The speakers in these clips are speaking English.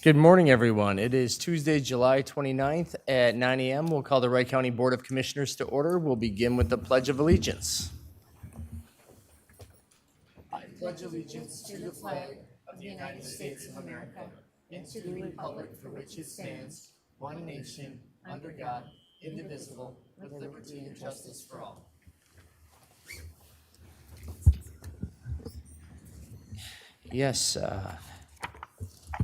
Good morning, everyone. It is Tuesday, July 29th at 9 a.m. We'll call the Wright County Board of Commissioners to order. We'll begin with the Pledge of Allegiance. I pledge allegiance to the flag of the United States of America and to the republic for which it stands, one nation, under God, indivisible, with liberty and justice for all. Yes,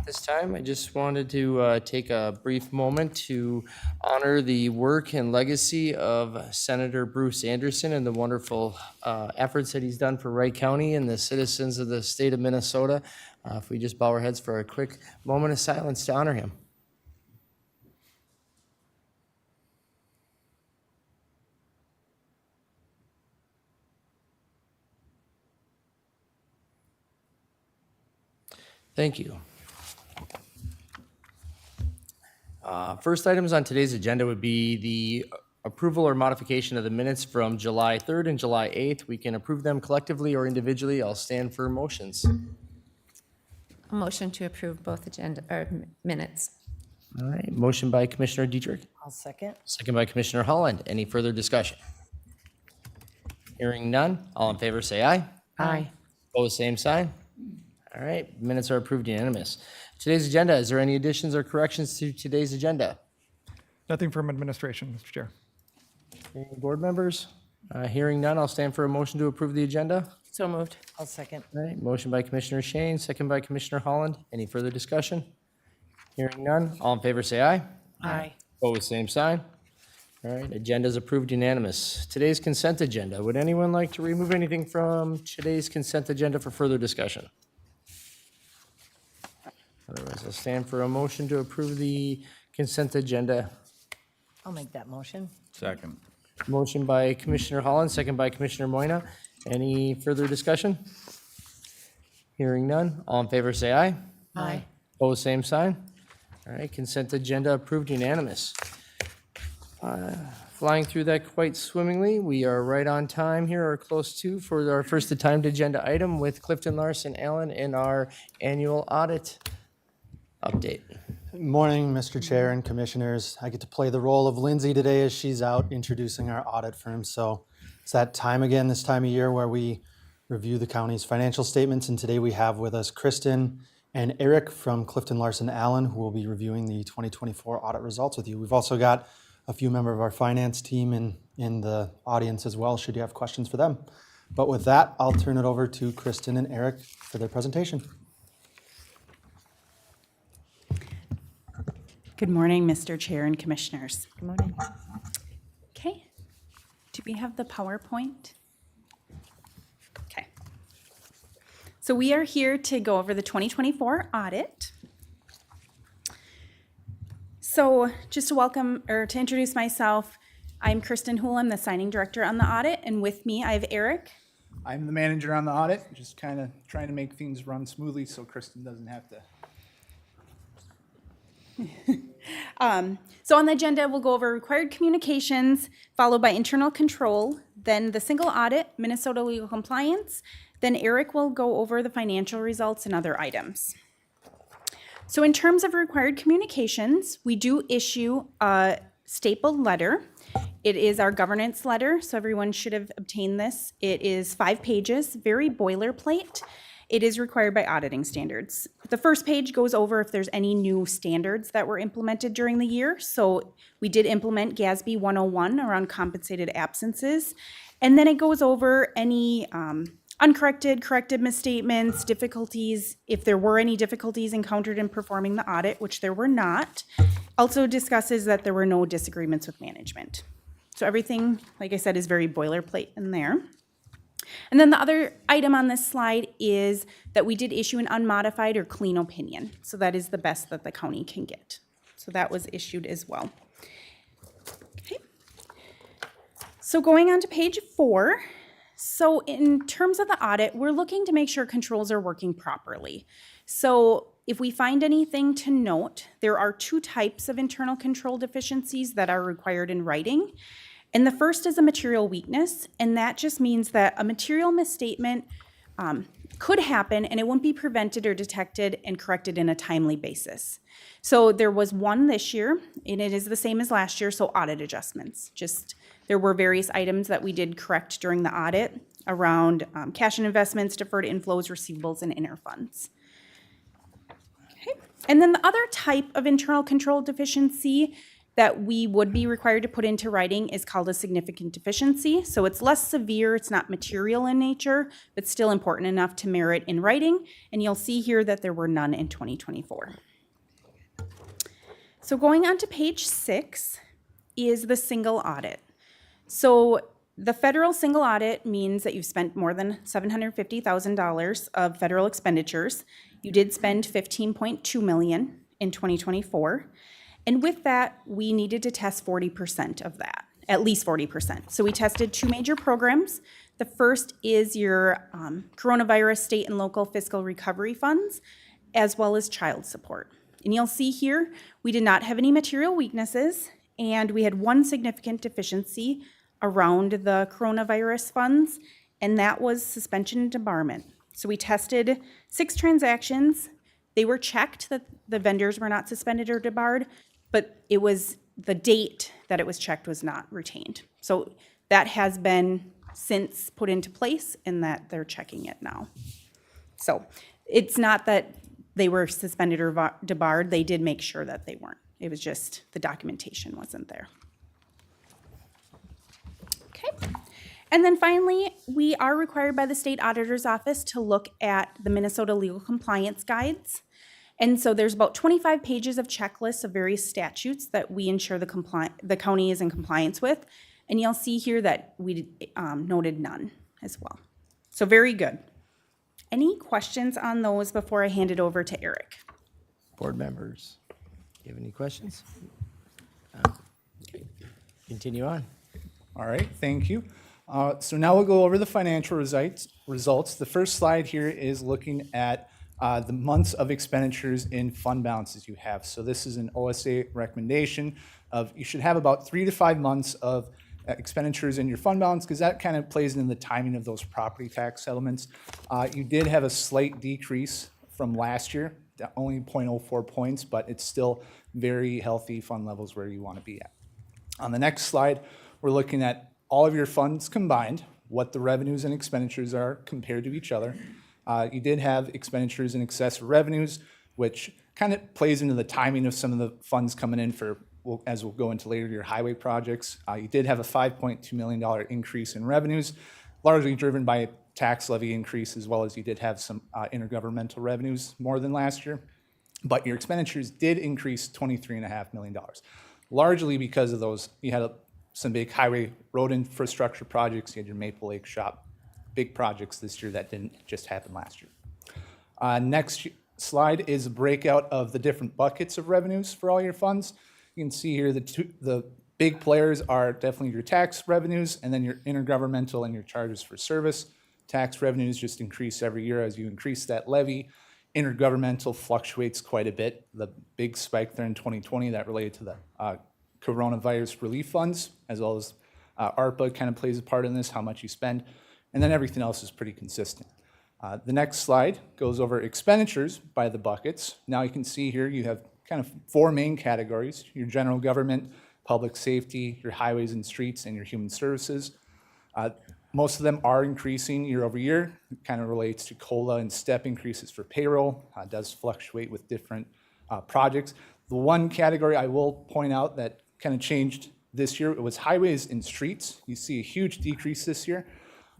this time I just wanted to take a brief moment to honor the work and legacy of Senator Bruce Anderson and the wonderful efforts that he's done for Wright County and the citizens of the state of Minnesota. If we just bow our heads for a quick moment of silence to honor him. Thank you. First items on today's agenda would be the approval or modification of the minutes from July 3rd and July 8th. We can approve them collectively or individually. I'll stand for motions. A motion to approve both agenda or minutes. All right, motion by Commissioner Dietrich. I'll second. Second by Commissioner Holland. Any further discussion? Hearing none. All in favor say aye. Aye. Opposed, same sign. All right, minutes are approved unanimous. Today's agenda, is there any additions or corrections to today's agenda? Nothing from administration, Mr. Chair. Any board members? Hearing none, I'll stand for a motion to approve the agenda. So moved. I'll second. All right, motion by Commissioner Shane, second by Commissioner Holland. Any further discussion? Hearing none, all in favor say aye. Aye. Opposed, same sign. All right, agenda is approved unanimous. Today's consent agenda. Would anyone like to remove anything from today's consent agenda for further discussion? Otherwise, I'll stand for a motion to approve the consent agenda. I'll make that motion. Second. Motion by Commissioner Holland, second by Commissioner Moyna. Any further discussion? Hearing none. All in favor say aye. Aye. Opposed, same sign. All right, consent agenda approved unanimous. Flying through that quite swimmingly. We are right on time here, or close to, for our first timed agenda item with Clifton Larson Allen in our annual audit update. Good morning, Mr. Chair and Commissioners. I get to play the role of Lindsay today as she's out introducing our audit firm. So it's that time again, this time of year, where we review the county's financial statements. And today we have with us Kristen and Eric from Clifton Larson Allen, who will be reviewing the 2024 audit results with you. We've also got a few members of our finance team in the audience as well, should you have questions for them. But with that, I'll turn it over to Kristen and Eric for their presentation. Good morning, Mr. Chair and Commissioners. Good morning. Okay, do we have the PowerPoint? Okay. So we are here to go over the 2024 audit. So just to welcome, or to introduce myself, I'm Kristen Hool, I'm the signing director on the audit, and with me I have Eric. I'm the manager on the audit, just kind of trying to make things run smoothly so Kristen doesn't have to. So on the agenda, we'll go over required communications, followed by internal control, then the single audit, Minnesota legal compliance, then Eric will go over the financial results and other items. So in terms of required communications, we do issue a stapled letter. It is our governance letter, so everyone should have obtained this. It is 5 pages, very boilerplate. It is required by auditing standards. The first page goes over if there's any new standards that were implemented during the year. So we did implement GASB 101 around compensated absences. And then it goes over any uncorrected, corrected misstatements, difficulties, if there were any difficulties encountered in performing the audit, which there were not. Also discusses that there were no disagreements with management. So everything, like I said, is very boilerplate in there. And then the other item on this slide is that we did issue an unmodified or clean opinion. So that is the best that the county can get. So that was issued as well. Okay. So going on to page 4. So in terms of the audit, we're looking to make sure controls are working properly. So if we find anything to note, there are 2 types of internal control deficiencies that are required in writing. And the first is a material weakness, and that just means that a material misstatement could happen, and it wouldn't be prevented or detected and corrected in a timely basis. So there was one this year, and it is the same as last year, so audit adjustments. Just, there were various items that we did correct during the audit around cash and investments, deferred inflows, receivables, and interfunds. Okay. And then the other type of internal control deficiency that we would be required to put into writing is called a significant deficiency. So it's less severe, it's not material in nature, but still important enough to merit in writing. And you'll see here that there were none in 2024. So going on to page 6 is the single audit. So the federal single audit means that you've spent more than $750,000 of federal expenditures. You did spend $15.2 million in 2024. And with that, we needed to test 40% of that, at least 40%. So we tested 2 major programs. The first is your coronavirus state and local fiscal recovery funds, as well as child support. And you'll see here, we did not have any material weaknesses, and we had one significant deficiency around the coronavirus funds, and that was suspension and debarment. So we tested 6 transactions. They were checked that the vendors were not suspended or debarred, but it was the date that it was checked was not retained. So that has been since put into place, and that they're checking it now. So it's not that they were suspended or debarred. They did make sure that they weren't. It was just the documentation wasn't there. Okay. And then finally, we are required by the state auditor's office to look at the Minnesota legal compliance guides. And so there's about 25 pages of checklists of various statutes that we ensure the county is in compliance with. And you'll see here that we noted none as well. So very good. Any questions on those before I hand it over to Eric? Board members, do you have any questions? Continue on. All right, thank you. So now we'll go over the financial results. The first slide here is looking at the months of expenditures in fund balances you have. So this is an OSA recommendation of you should have about 3 to 5 months of expenditures in your fund balance, because that kind of plays into the timing of those property tax settlements. You did have a slight decrease from last year, only 0.04 points, but it's still very healthy fund levels where you want to be at. On the next slide, we're looking at all of your funds combined, what the revenues and expenditures are compared to each other. You did have expenditures in excess of revenues, which kind of plays into the timing of some of the funds coming in for, as we'll go into later, your highway projects. You did have a $5.2 million increase in revenues, largely driven by a tax levy increase, as well as you did have some intergovernmental revenues more than last year. But your expenditures did increase $23.5 million, largely because of those. You had some big highway road infrastructure projects. You had your Maple Lake shop, big projects this year that didn't just happen last year. Next slide is a breakout of the different buckets of revenues for all your funds. You can see here the big players are definitely your tax revenues, and then your intergovernmental and your charges for service. Tax revenues just increase every year as you increase that levy. Intergovernmental fluctuates quite a bit. The big spike there in 2020 that related to the coronavirus relief funds, as well as ARPA kind of plays a part in this, how much you spend. And then everything else is pretty consistent. The next slide goes over expenditures by the buckets. Now you can see here you have kind of 4 main categories: your general government, public safety, your highways and streets, and your human services. Most of them are increasing year over year. It kind of relates to COLA and step increases for payroll. It does fluctuate with different projects. The one category I will point out that kind of changed this year, it was highways and streets. You see a huge decrease this year.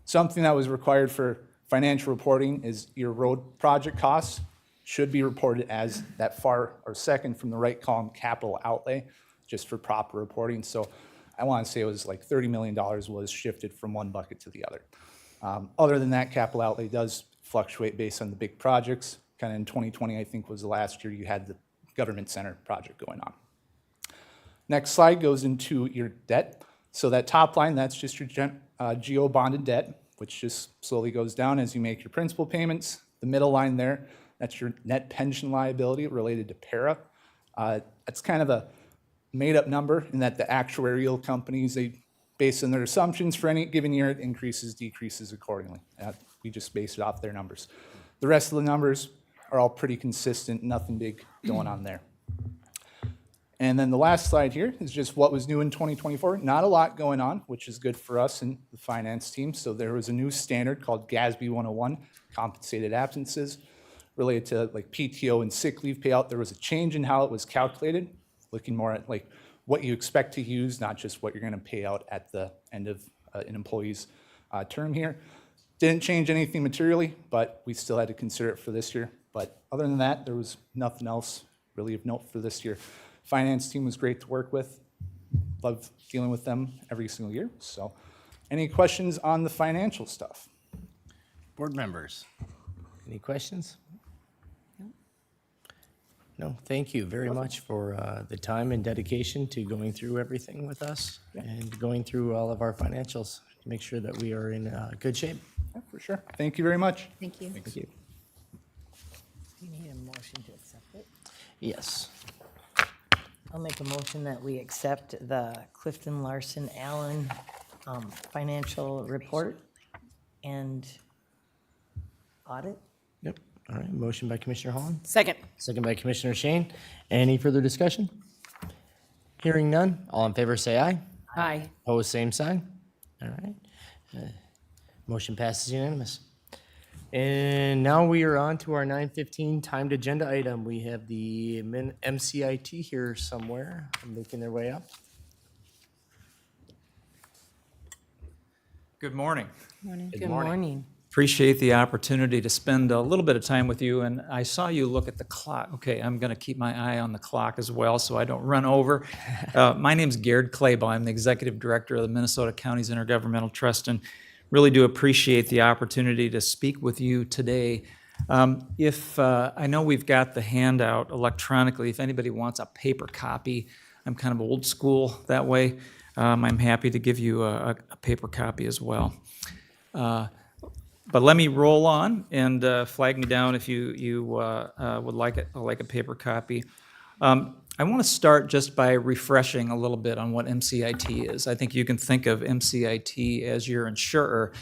Something that was required for financial reporting is your road project costs should be reported as that far or second from the right column capital outlay, just for proper reporting. So I want to say it was like $30 million was shifted from one bucket to the other. Other than that, capital outlay does fluctuate based on the big projects. Kind of in 2020, I think was the last year you had the government center project going on. Next slide goes into your debt. So that top line, that's just your GO bonded debt, which just slowly goes down as you make your principal payments. The middle line there, that's your net pension liability related to para. That's kind of a made-up number in that the actuarial companies, they based on their assumptions for any given year, it increases, decreases accordingly. we just base it off their numbers. The rest of the numbers are all pretty consistent, nothing big going on there. And then the last slide here is just what was new in 2024. Not a lot going on, which is good for us and the finance team. So there was a new standard called GASB 101, compensated absences, related to like PTO and sick leave payout. There was a change in how it was calculated, looking more at like what you expect to use, not just what you're going to pay out at the end of an employee's term here. Didn't change anything materially, but we still had to consider it for this year. But other than that, there was nothing else really of note for this year. Finance team was great to work with. Love dealing with them every single year. So any questions on the financial stuff? Board members, any questions? No, thank you very much for the time and dedication to going through everything with us and going through all of our financials to make sure that we are in good shape. Yeah, for sure. Thank you very much. Thank you. Thank you. You need a motion to accept it. Yes. I'll make a motion that we accept the Clifton Larson Allen financial report and audit. Yep. All right. Motion by Commissioner Holland, Second. second by Commissioner Shane. Any further discussion? Hearing none. All in favor, say aye. Aye. Opposed, same sign. All right. Motion passes unanimous. And now we are on to our 9:15 timed agenda item. We have the MCIT here somewhere, making their way up. Good morning. Good morning. Appreciate the opportunity to spend a little bit of time with you, and I saw you look at the clock. Okay, I'm going to keep my eye on the clock as well so I don't run over. My name's Garrett Claybaugh. I'm the Executive Director of the Minnesota Counties Intergovernmental Trust, and really do appreciate the opportunity to speak with you today. I know we've got the handout electronically. If anybody wants a paper copy, I'm kind of old school that way. I'm happy to give you a paper copy as well. But let me roll on and flag me down if you would like a paper copy. I want to start just by refreshing a little bit on what MCIT is. I think you can think of MCIT as your insurer,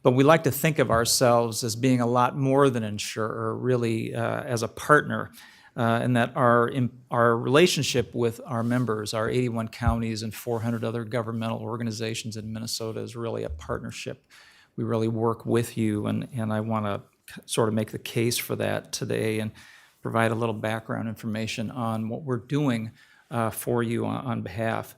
but we like to think of ourselves as being a lot more than insurer, really as a partner, and that our relationship with our members, our 81 counties and 400 other governmental organizations in Minnesota is really a partnership. We really work with you, and I want to sort of make the case for that today and provide a little background information on what we're doing for you on behalf.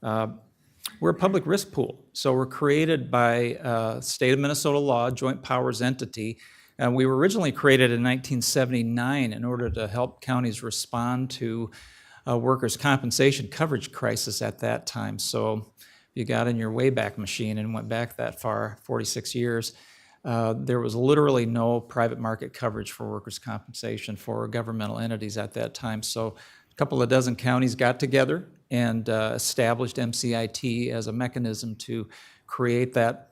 We're a public risk pool, so we're created by state of Minnesota law, joint powers entity. We were originally created in 1979 in order to help counties respond to workers' compensation coverage crisis at that time. So if you got in your Wayback Machine and went back that far, 46 years, there was literally no private market coverage for workers' compensation for governmental entities at that time. So a couple of dozen counties got together and established MCIT as a mechanism to plug that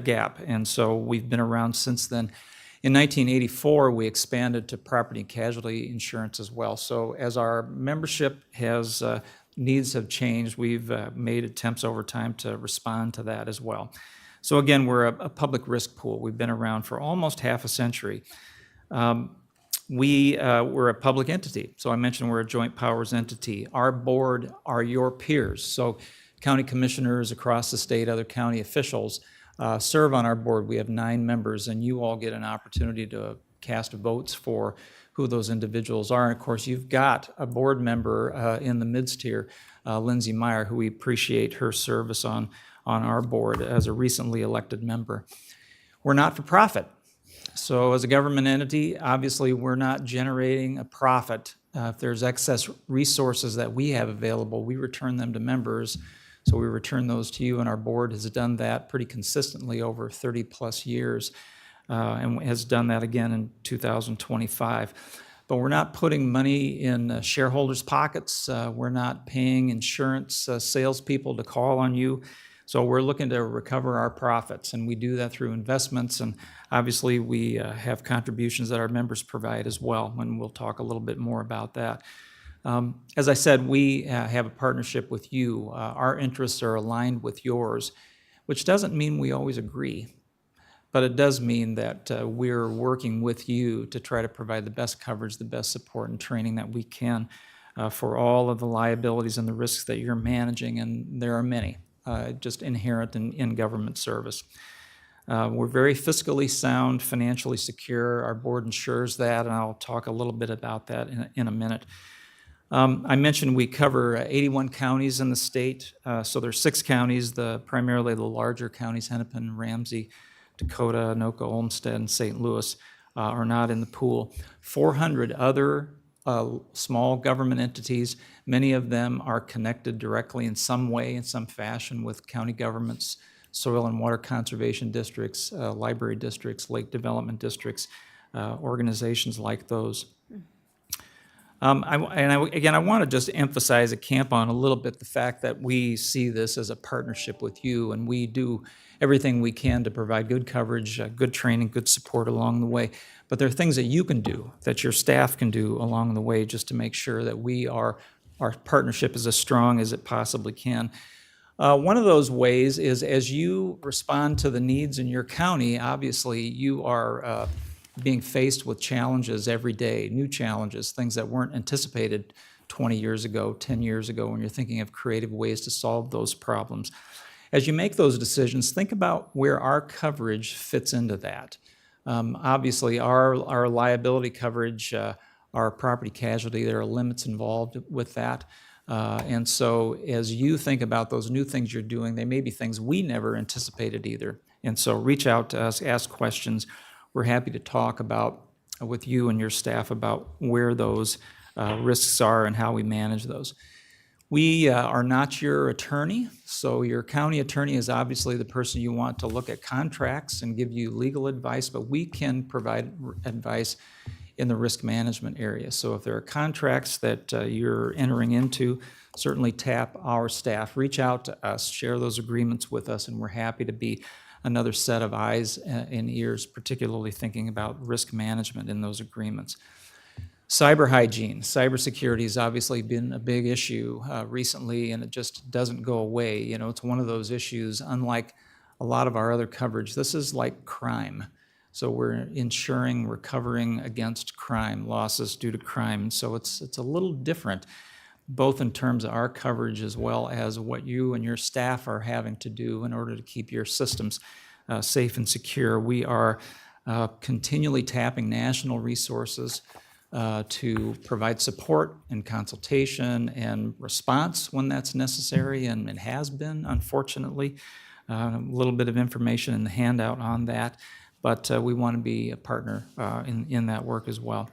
gap. And so we've been around since then. In 1984, we expanded to property and casualty insurance as well. So as our membership needs have changed, we've made attempts over time to respond to that as well. So again, we're a public risk pool. We've been around for almost half a century. We're a public entity. So I mentioned we're a joint powers entity. Our board are your peers. So county commissioners across the state, other county officials serve on our board. We have 9 members, and you all get an opportunity to cast votes for who those individuals are. And of course, you've got a board member in the midst here, Lindsay Meyer, who we appreciate her service on our board as a recently elected member. We're not for profit. So as a government entity, obviously we're not generating a profit. If there's excess resources that we have available, we return them to members. So we return those to you, and our board has done that pretty consistently over 30 plus years and has done that again in 2025. But we're not putting money in shareholders' pockets. We're not paying insurance salespeople to call on you. So we're looking to recover our profits, and we do that through investments, and obviously we have contributions that our members provide as well, and we'll talk a little bit more about that. As I said, we have a partnership with you. Our interests are aligned with yours, which doesn't mean we always agree. but it does mean that we're working with you to try to provide the best coverage, the best support and training that we can for all of the liabilities and the risks that you're managing, and there are many just inherent in government service. We're very fiscally sound, financially secure. Our board ensures that, and I'll talk a little bit about that in a minute. I mentioned we cover 81 counties in the state. So there's 6 counties, primarily the larger counties, Hennepin, Ramsey, Dakota, Anoka, Olmsted, and St. Louis are not in the pool. 400 other small government entities, many of them are connected directly in some way, in some fashion, with county governments, soil and water conservation districts, library districts, lake development districts, organizations like those. Again, I want to just emphasize at Camp On a little bit the fact that we see this as a partnership with you, and we do everything we can to provide good coverage, good training, good support along the way. But there are things that you can do, that your staff can do along the way, just to make sure that our partnership is as strong as it possibly can. One of those ways is as you respond to the needs in your county, obviously you are being faced with challenges every day, new challenges, things that weren't anticipated 20 years ago, 10 years ago, when you're thinking of creative ways to solve those problems. As you make those decisions, think about where our coverage fits into that. Obviously, our liability coverage, our property casualty, there are limits involved with that. And so as you think about those new things you're doing, they may be things we never anticipated either. And so reach out to us, ask questions. We're happy to talk about with you and your staff about where those risks are and how we manage those. We are not your attorney, so your county attorney is obviously the person you want to look at contracts and give you legal advice, but we can provide advice in the risk management area. So if there are contracts that you're entering into, certainly tap our staff, reach out to us, share those agreements with us, and we're happy to be another set of eyes and ears, particularly thinking about risk management in those agreements. Cyber hygiene, cybersecurity has obviously been a big issue recently, and it just doesn't go away. You know, it's one of those issues, unlike a lot of our other coverage, this is like crime. So we're ensuring we're covering against crime, losses due to crime. So it's a little different, both in terms of our coverage as well as what you and your staff are having to do in order to keep your systems safe and secure. We are continually tapping national resources to provide support and consultation and response when that's necessary, and it has been, unfortunately. A little bit of information in the handout on that, but we want to be a partner in that work as well.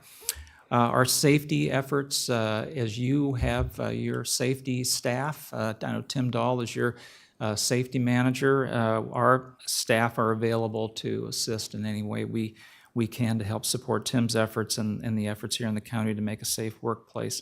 Our safety efforts, as you have your safety staff, I know Tim Dahl is your safety manager. Our staff are available to assist in any way we can to help support Tim's efforts and the efforts here in the county to make a safe workplace.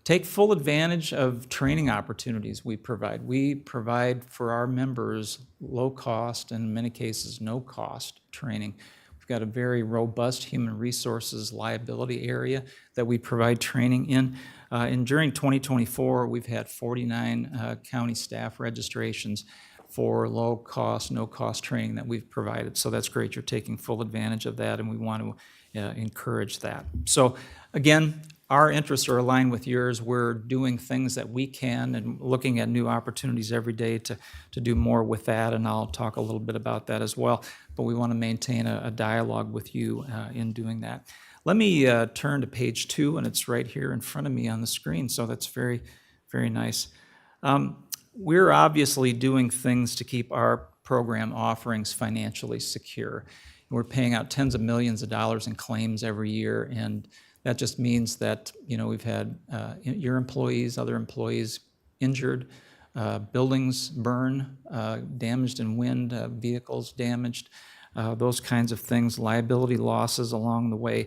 Take full advantage of training opportunities we provide. We provide for our members low cost, and in many cases no cost training. We've got a very robust human resources liability area that we provide training in. And during 2024, we've had 49 county staff registrations for low cost, no cost training that we've provided. So that's great. You're taking full advantage of that, and we want to encourage that. So again, our interests are aligned with yours. We're doing things that we can and looking at new opportunities every day to do more with that, and I'll talk a little bit about that as well. But we want to maintain a dialogue with you in doing that. Let me turn to page 2, and it's right here in front of me on the screen, so that's very, very nice. We're obviously doing things to keep our program offerings financially secure. We're paying out tens of millions of dollars in claims every year, and that just means that, you know, we've had your employees, other employees injured, buildings burn, damaged in wind, vehicles damaged, those kinds of things, liability losses along the way.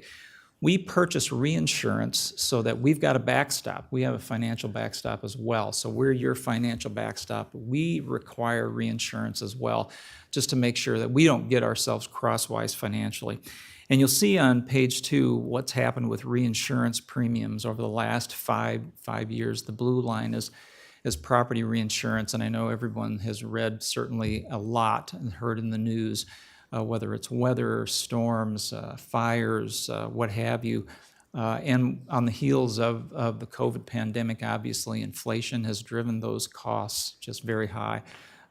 We purchase reinsurance so that we've got a backstop. We have a financial backstop as well. So we're your financial backstop. We require reinsurance as well, just to make sure that we don't get ourselves crosswise financially. And you'll see on page 2 what's happened with reinsurance premiums over the last five years. The blue line is property reinsurance, and I know everyone has read certainly a lot and heard in the news whether it's weather, storms, fires, what have you. And on the heels of the COVID pandemic, obviously, inflation has driven those costs just very high.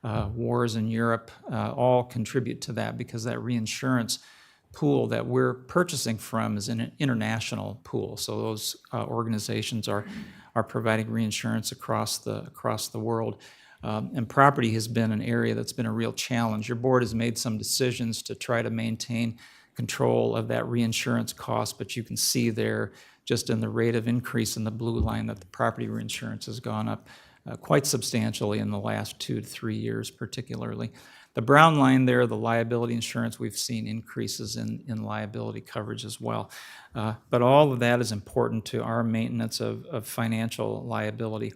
Wars in Europe all contribute to that because that reinsurance pool that we're purchasing from is an international pool. So those organizations are providing reinsurance across the world. And property has been an area that's been a real challenge. Your board has made some decisions to try to maintain control of that reinsurance cost, but you can see there just in the rate of increase in the blue line that the property reinsurance has gone up quite substantially in the last 2 to 3 years particularly. The brown line there, the liability insurance, we've seen increases in liability coverage as well. But all of that is important to our maintenance of financial liability.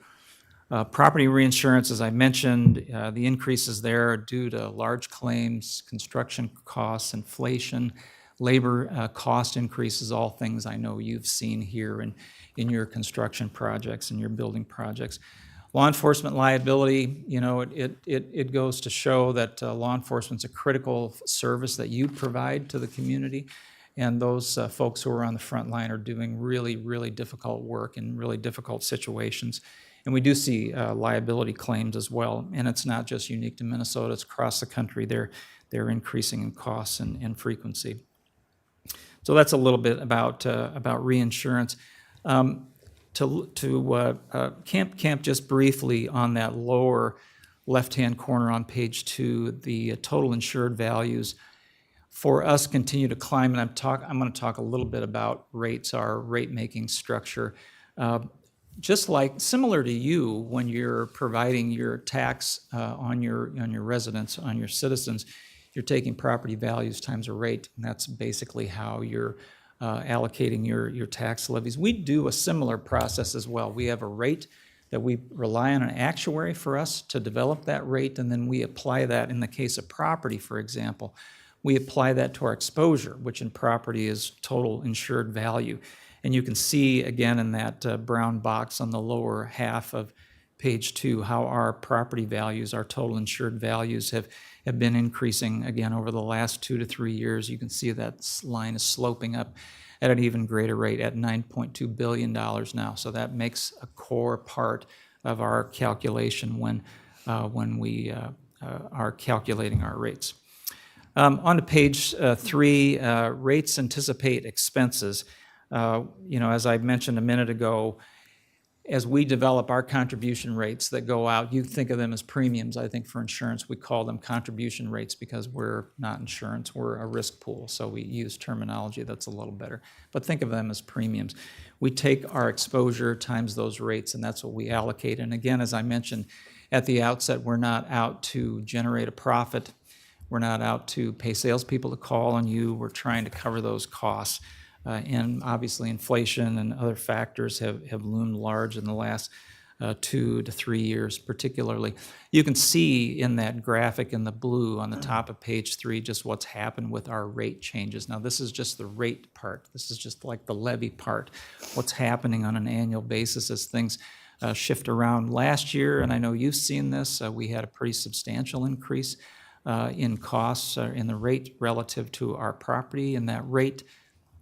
Property reinsurance, as I mentioned, the increases there are due to large claims, construction costs, inflation, labor cost increases, all things I know you've seen here in your construction projects and your building projects. Law enforcement liability, you know, it goes to show that law enforcement's a critical service that you provide to the community. And those folks who are on the front line are doing really, really difficult work in really difficult situations. And we do see liability claims as well. And it's not just unique to Minnesota, it's across the country. They're increasing in costs and frequency. So that's a little bit about reinsurance. Camp just briefly on that lower left-hand corner on page 2, the total insured values for us continue to climb, and I'm going to talk a little bit about rates, our rate-making structure. Just like similar to you, when you're providing your tax on your residents, on your citizens, you're taking property values times a rate, and that's basically how you're allocating your tax levies. We do a similar process as well. We have a rate that we rely on an actuary for us to develop that rate, and then we apply that in the case of property, for example. We apply that to our exposure, which in property is total insured value. And you can see again in that brown box on the lower half of page 2 how our property values, our total insured values have been increasing again over the last 2 to 3 years. You can see that line is sloping up at an even greater rate at $9.2 billion now. So that makes a core part of our calculation when we are calculating our rates. On to page 3, rates anticipate expenses. As I mentioned a minute ago, as we develop our contribution rates that go out, you think of them as premiums. I think for insurance, we call them contribution rates because we're not insurance, we're a risk pool. So we use terminology that's a little better. But think of them as premiums. We take our exposure times those rates, and that's what we allocate. And again, as I mentioned at the outset, we're not out to generate a profit. We're not out to pay salespeople to call on you. We're trying to cover those costs. And obviously inflation and other factors have loomed large in the last 2 to 3 years particularly. You can see in that graphic in the blue on the top of page 3 just what's happened with our rate changes. Now this is just the rate part. This is just like the levy part. What's happening on an annual basis as things shift around. Last year, and I know you've seen this, we had a pretty substantial increase in costs in the rate relative to our property, and that rate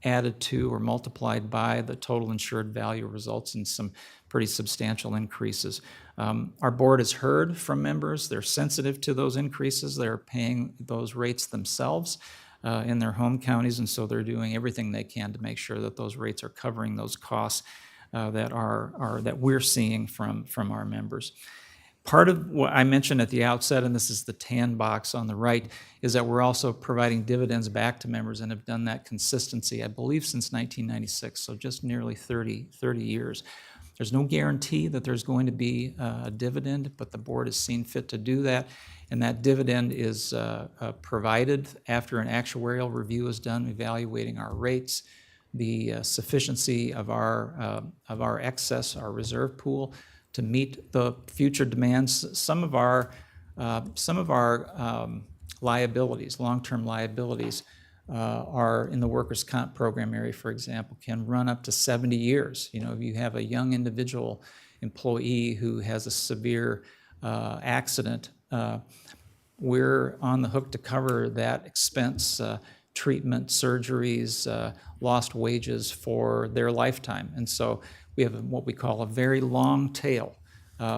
added to or multiplied by the total insured value results in some pretty substantial increases. Our board has heard from members. They're sensitive to those increases. They're paying those rates themselves in their home counties, and so they're doing everything they can to make sure that those rates are covering those costs that we're seeing from our members. Part of what I mentioned at the outset, and this is the tan box on the right, is that we're also providing dividends back to members and have done that consistency, I believe, since 1996, so just nearly 30 years. There's no guarantee that there's going to be a dividend, but the board has seen fit to do that, and that dividend is provided after an actuarial review is done, evaluating our rates, the sufficiency of our excess, our reserve pool, to meet the future demands. Some of our liabilities, long-term liabilities, are in the workers' comp program area, for example, can run up to 70 years. You know, if you have a young individual employee who has a severe accident, we're on the hook to cover that expense, treatment, surgeries, lost wages for their lifetime. And so we have what we call a very long tail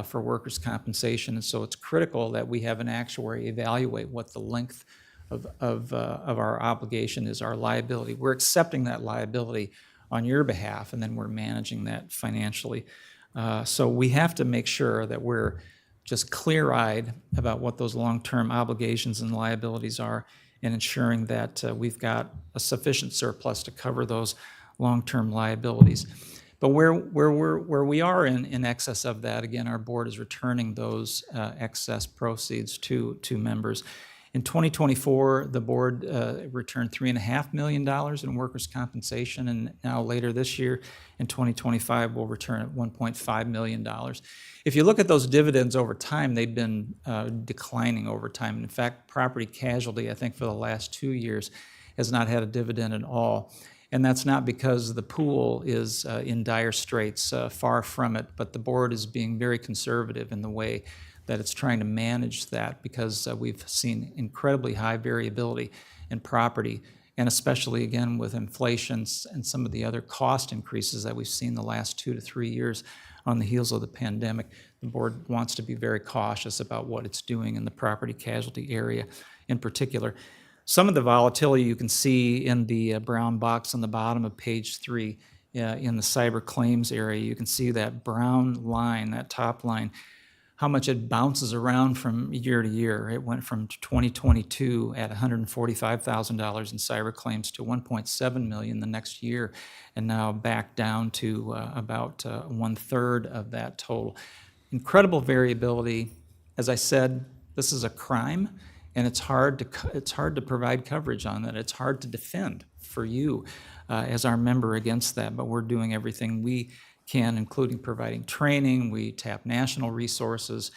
for workers' compensation. And so it's critical that we have an actuary evaluate what the length of our obligation is, our liability. We're accepting that liability on your behalf, and then we're managing that financially. So we have to make sure that we're just clear-eyed about what those long-term obligations and liabilities are, and ensuring that we've got a sufficient surplus to cover those long-term liabilities. But where we are in excess of that, again, our board is returning those excess proceeds to members. In 2024, the board returned $3.5 million in workers' compensation, and now later this year, in 2025, we'll return at $1.5 million. If you look at those dividends over time, they've been declining over time. In fact, property casualty, I think for the last 2 years, has not had a dividend at all. And that's not because the pool is in dire straits, far from it, but the board is being very conservative in the way that it's trying to manage that, because we've seen incredibly high variability in property, and especially again with inflation and some of the other cost increases that we've seen the last 2 to 3 years on the heels of the pandemic. The board wants to be very cautious about what it's doing in the property casualty area in particular. Some of the volatility you can see in the brown box on the bottom of page 3 in the cyber claims area. You can see that brown line, that top line, how much it bounces around from year to year. It went from 2022 at $145,000 in cyber claims to $1.7 million the next year, and now back down to about 1/3 of that total. Incredible variability. As I said, this is a crime, and it's hard to provide coverage on that. It's hard to defend for you as our member against that, but we're doing everything we can, including providing training. We tap national resources.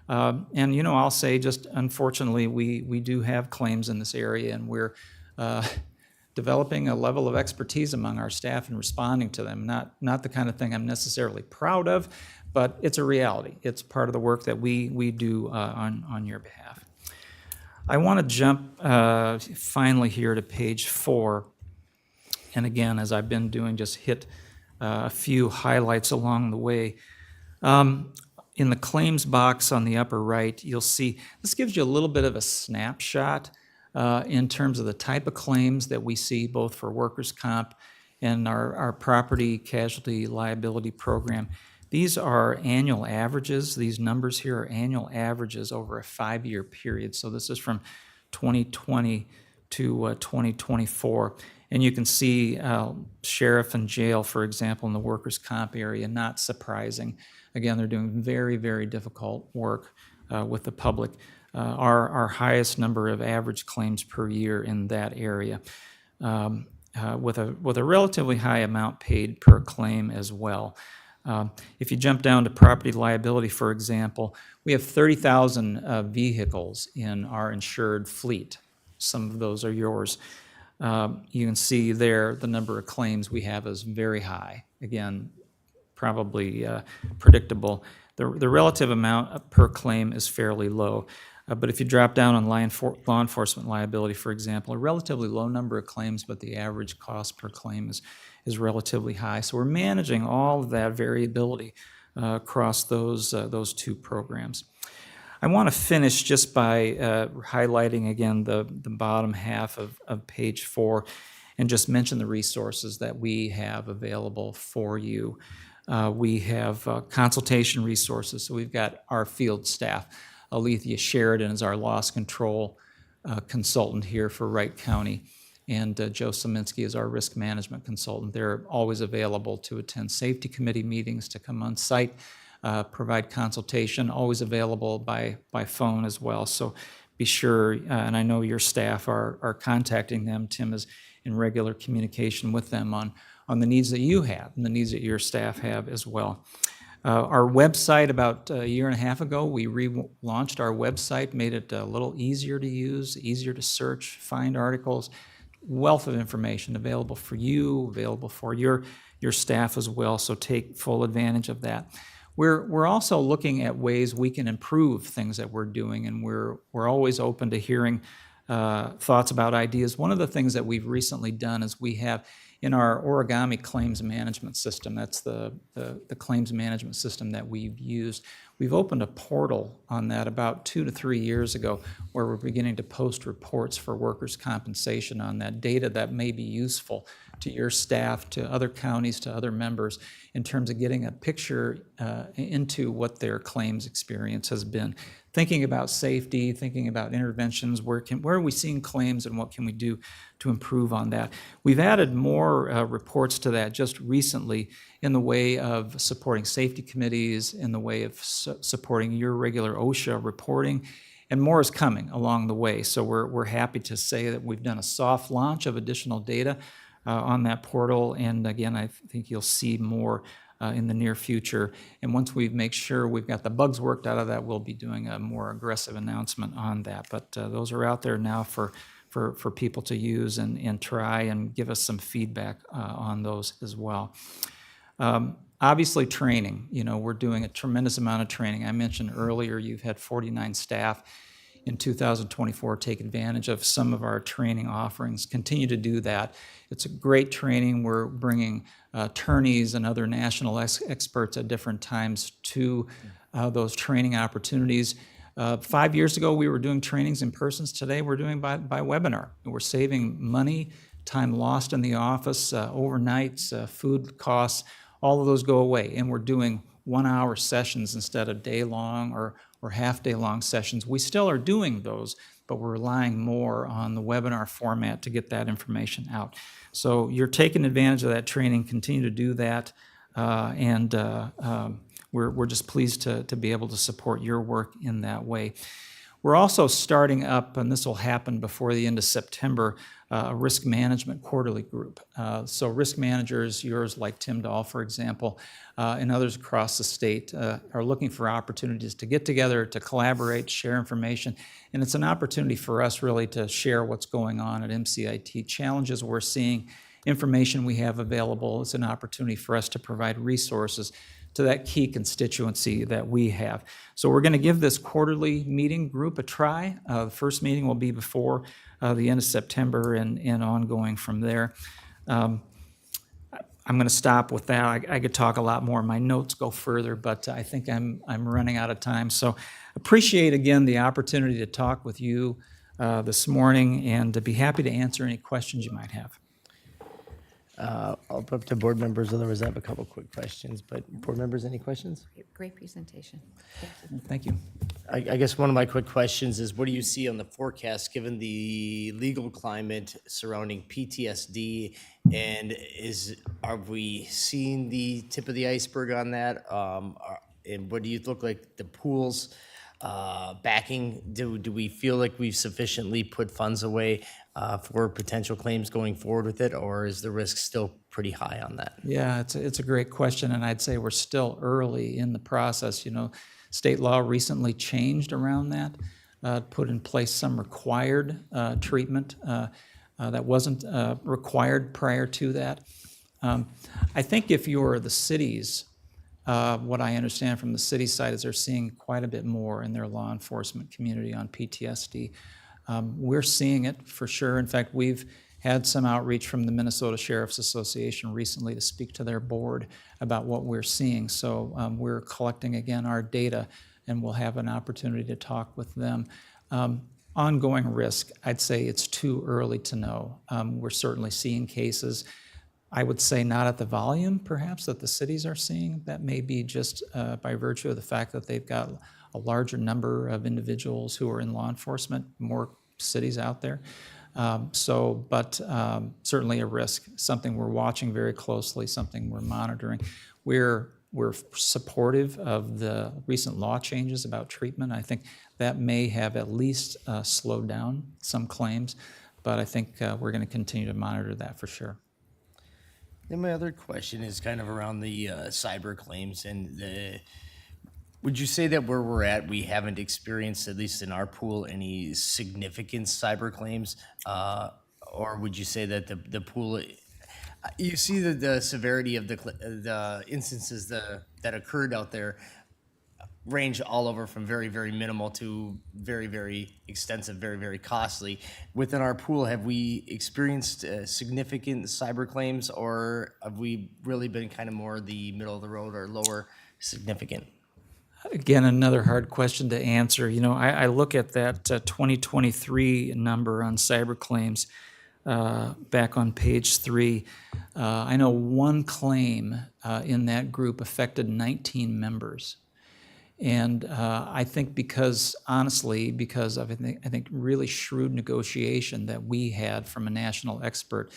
And, you know, I'll say just unfortunately, we do have claims in this area, and we're developing a level of expertise among our staff in responding to them. Not the kind of thing I'm necessarily proud of, but it's a reality. It's part of the work that we do on your behalf. I want to jump finally here to page 4. And again, as I've been doing, just hit a few highlights along the way. In the claims box on the upper right, you'll see this gives you a little bit of a snapshot in terms of the type of claims that we see both for workers' comp and our property casualty liability program. These are annual averages. These numbers here are annual averages over a 5-year period. So this is from 2020 to 2024. And you can see sheriff and jail, for example, in the workers' comp area, not surprising. Again, they're doing very, very difficult work with the public. Our highest number of average claims per year in that area, with a relatively high amount paid per claim as well. If you jump down to property liability, for example, we have 30,000 vehicles in our insured fleet. Some of those are yours. You can see there the number of claims we have is very high. Again, probably predictable. The relative amount per claim is fairly low. But if you drop down on law enforcement liability, for example, a relatively low number of claims, but the average cost per claim is relatively high. So we're managing all of that variability across those two programs. I want to finish just by highlighting again the bottom half of page 4 and just mention the resources that we have available for you. We have consultation resources, so we've got our field staff. Alethea Sheridan is our loss control consultant here for Wright County, and Joe Szyminski is our risk management consultant. They're always available to attend safety committee meetings, to come on site, provide consultation, always available by phone as well. So be sure, and I know your staff are contacting them. Tim is in regular communication with them on the needs that you have and the needs that your staff have as well. Our website, about a year and a half ago, we relaunched our website, made it a little easier to use, easier to search, find articles, wealth of information available for you, available for your staff as well, so take full advantage of that. We're also looking at ways we can improve things that we're doing, and we're always open to hearing thoughts about ideas. One of the things that we've recently done is we have in our origami claims management system, that's the claims management system that we've used, we've opened a portal on that about 2 to 3 years ago where we're beginning to post reports for workers' compensation on that data that may be useful to your staff, to other counties, to other members in terms of getting a picture into what their claims experience has been. Thinking about safety, thinking about interventions, where are we seeing claims and what can we do to improve on that. We've added more reports to that just recently in the way of supporting safety committees, in the way of supporting your regular OSHA reporting, and more is coming along the way. So we're happy to say that we've done a soft launch of additional data on that portal, and again, I think you'll see more in the near future. And once we make sure we've got the bugs worked out of that, we'll be doing a more aggressive announcement on that. But those are out there now for people to use and try and give us some feedback on those as well. Obviously, training. We're doing a tremendous amount of training. I mentioned earlier you've had 49 staff in 2024 take advantage of some of our training offerings. Continue to do that. It's a great training. We're bringing attorneys and other national experts at different times to those training opportunities. 5 years ago, we were doing trainings in person. Today, we're doing by webinar. We're saving money, time lost in the office, overnights, food costs. All of those go away, and we're doing 1-hour sessions instead of day-long or half-day-long sessions. We still are doing those, but we're relying more on the webinar format to get that information out. So you're taking advantage of that training, continue to do that, and we're just pleased to be able to support your work in that way. We're also starting up, and this will happen before the end of September, a risk management quarterly group. So risk managers, yours like Tim Dahl, for example, and others across the state are looking for opportunities to get together, to collaborate, share information. And it's an opportunity for us really to share what's going on at MCIT, challenges we're seeing, information we have available. It's an opportunity for us to provide resources to that key constituency that we have. So we're going to give this quarterly meeting group a try. The first meeting will be before the end of September and ongoing from there. I'm going to stop with that. I could talk a lot more. My notes go further, but I think I'm running out of time. So appreciate, again, the opportunity to talk with you this morning and to be happy to answer any questions you might have. I'll open up to board members, otherwise I have a couple quick questions. But board members, any questions? Great presentation. Thank you. I guess one of my quick questions is, what do you see on the forecast, given the legal climate surrounding PTSD? And are we seeing the tip of the iceberg on that? And what do you look like the pools backing? Do we feel like we've sufficiently put funds away for potential claims going forward with it, or is the risk still pretty high on that? Yeah, it's a great question, and I'd say we're still early in the process. State law recently changed around that, put in place some required treatment that wasn't required prior to that. I think if you're the cities, what I understand from the city side is they're seeing quite a bit more in their law enforcement community on PTSD. We're seeing it for sure. In fact, we've had some outreach from the Minnesota Sheriff's Association recently to speak to their board about what we're seeing. So we're collecting, again, our data, and we'll have an opportunity to talk with them. Ongoing risk, I'd say it's too early to know. We're certainly seeing cases. I would say not at the volume, perhaps, that the cities are seeing. That may be just by virtue of the fact that they've got a larger number of individuals who are in law enforcement, more cities out there. But certainly a risk, something we're watching very closely, something we're monitoring. We're supportive of the recent law changes about treatment. I think that may have at least slowed down some claims, but I think we're going to continue to monitor that for sure. Then my other question is kind of around the cyber claims would you say that where we're at, we haven't experienced, at least in our pool, any significant cyber claims? Or would you say that the pool, You see the severity of the instances that occurred out there range all over from very, very minimal to very, very extensive, very, very costly. Within our pool, have we experienced significant cyber claims, or have we really been kind of more the middle of the road or lower significant? Again, another hard question to answer. You know, I look at that 2023 number on cyber claims back on page 3. I know one claim in that group affected 19 members. And I think because of I think really shrewd negotiation that we had from a national expert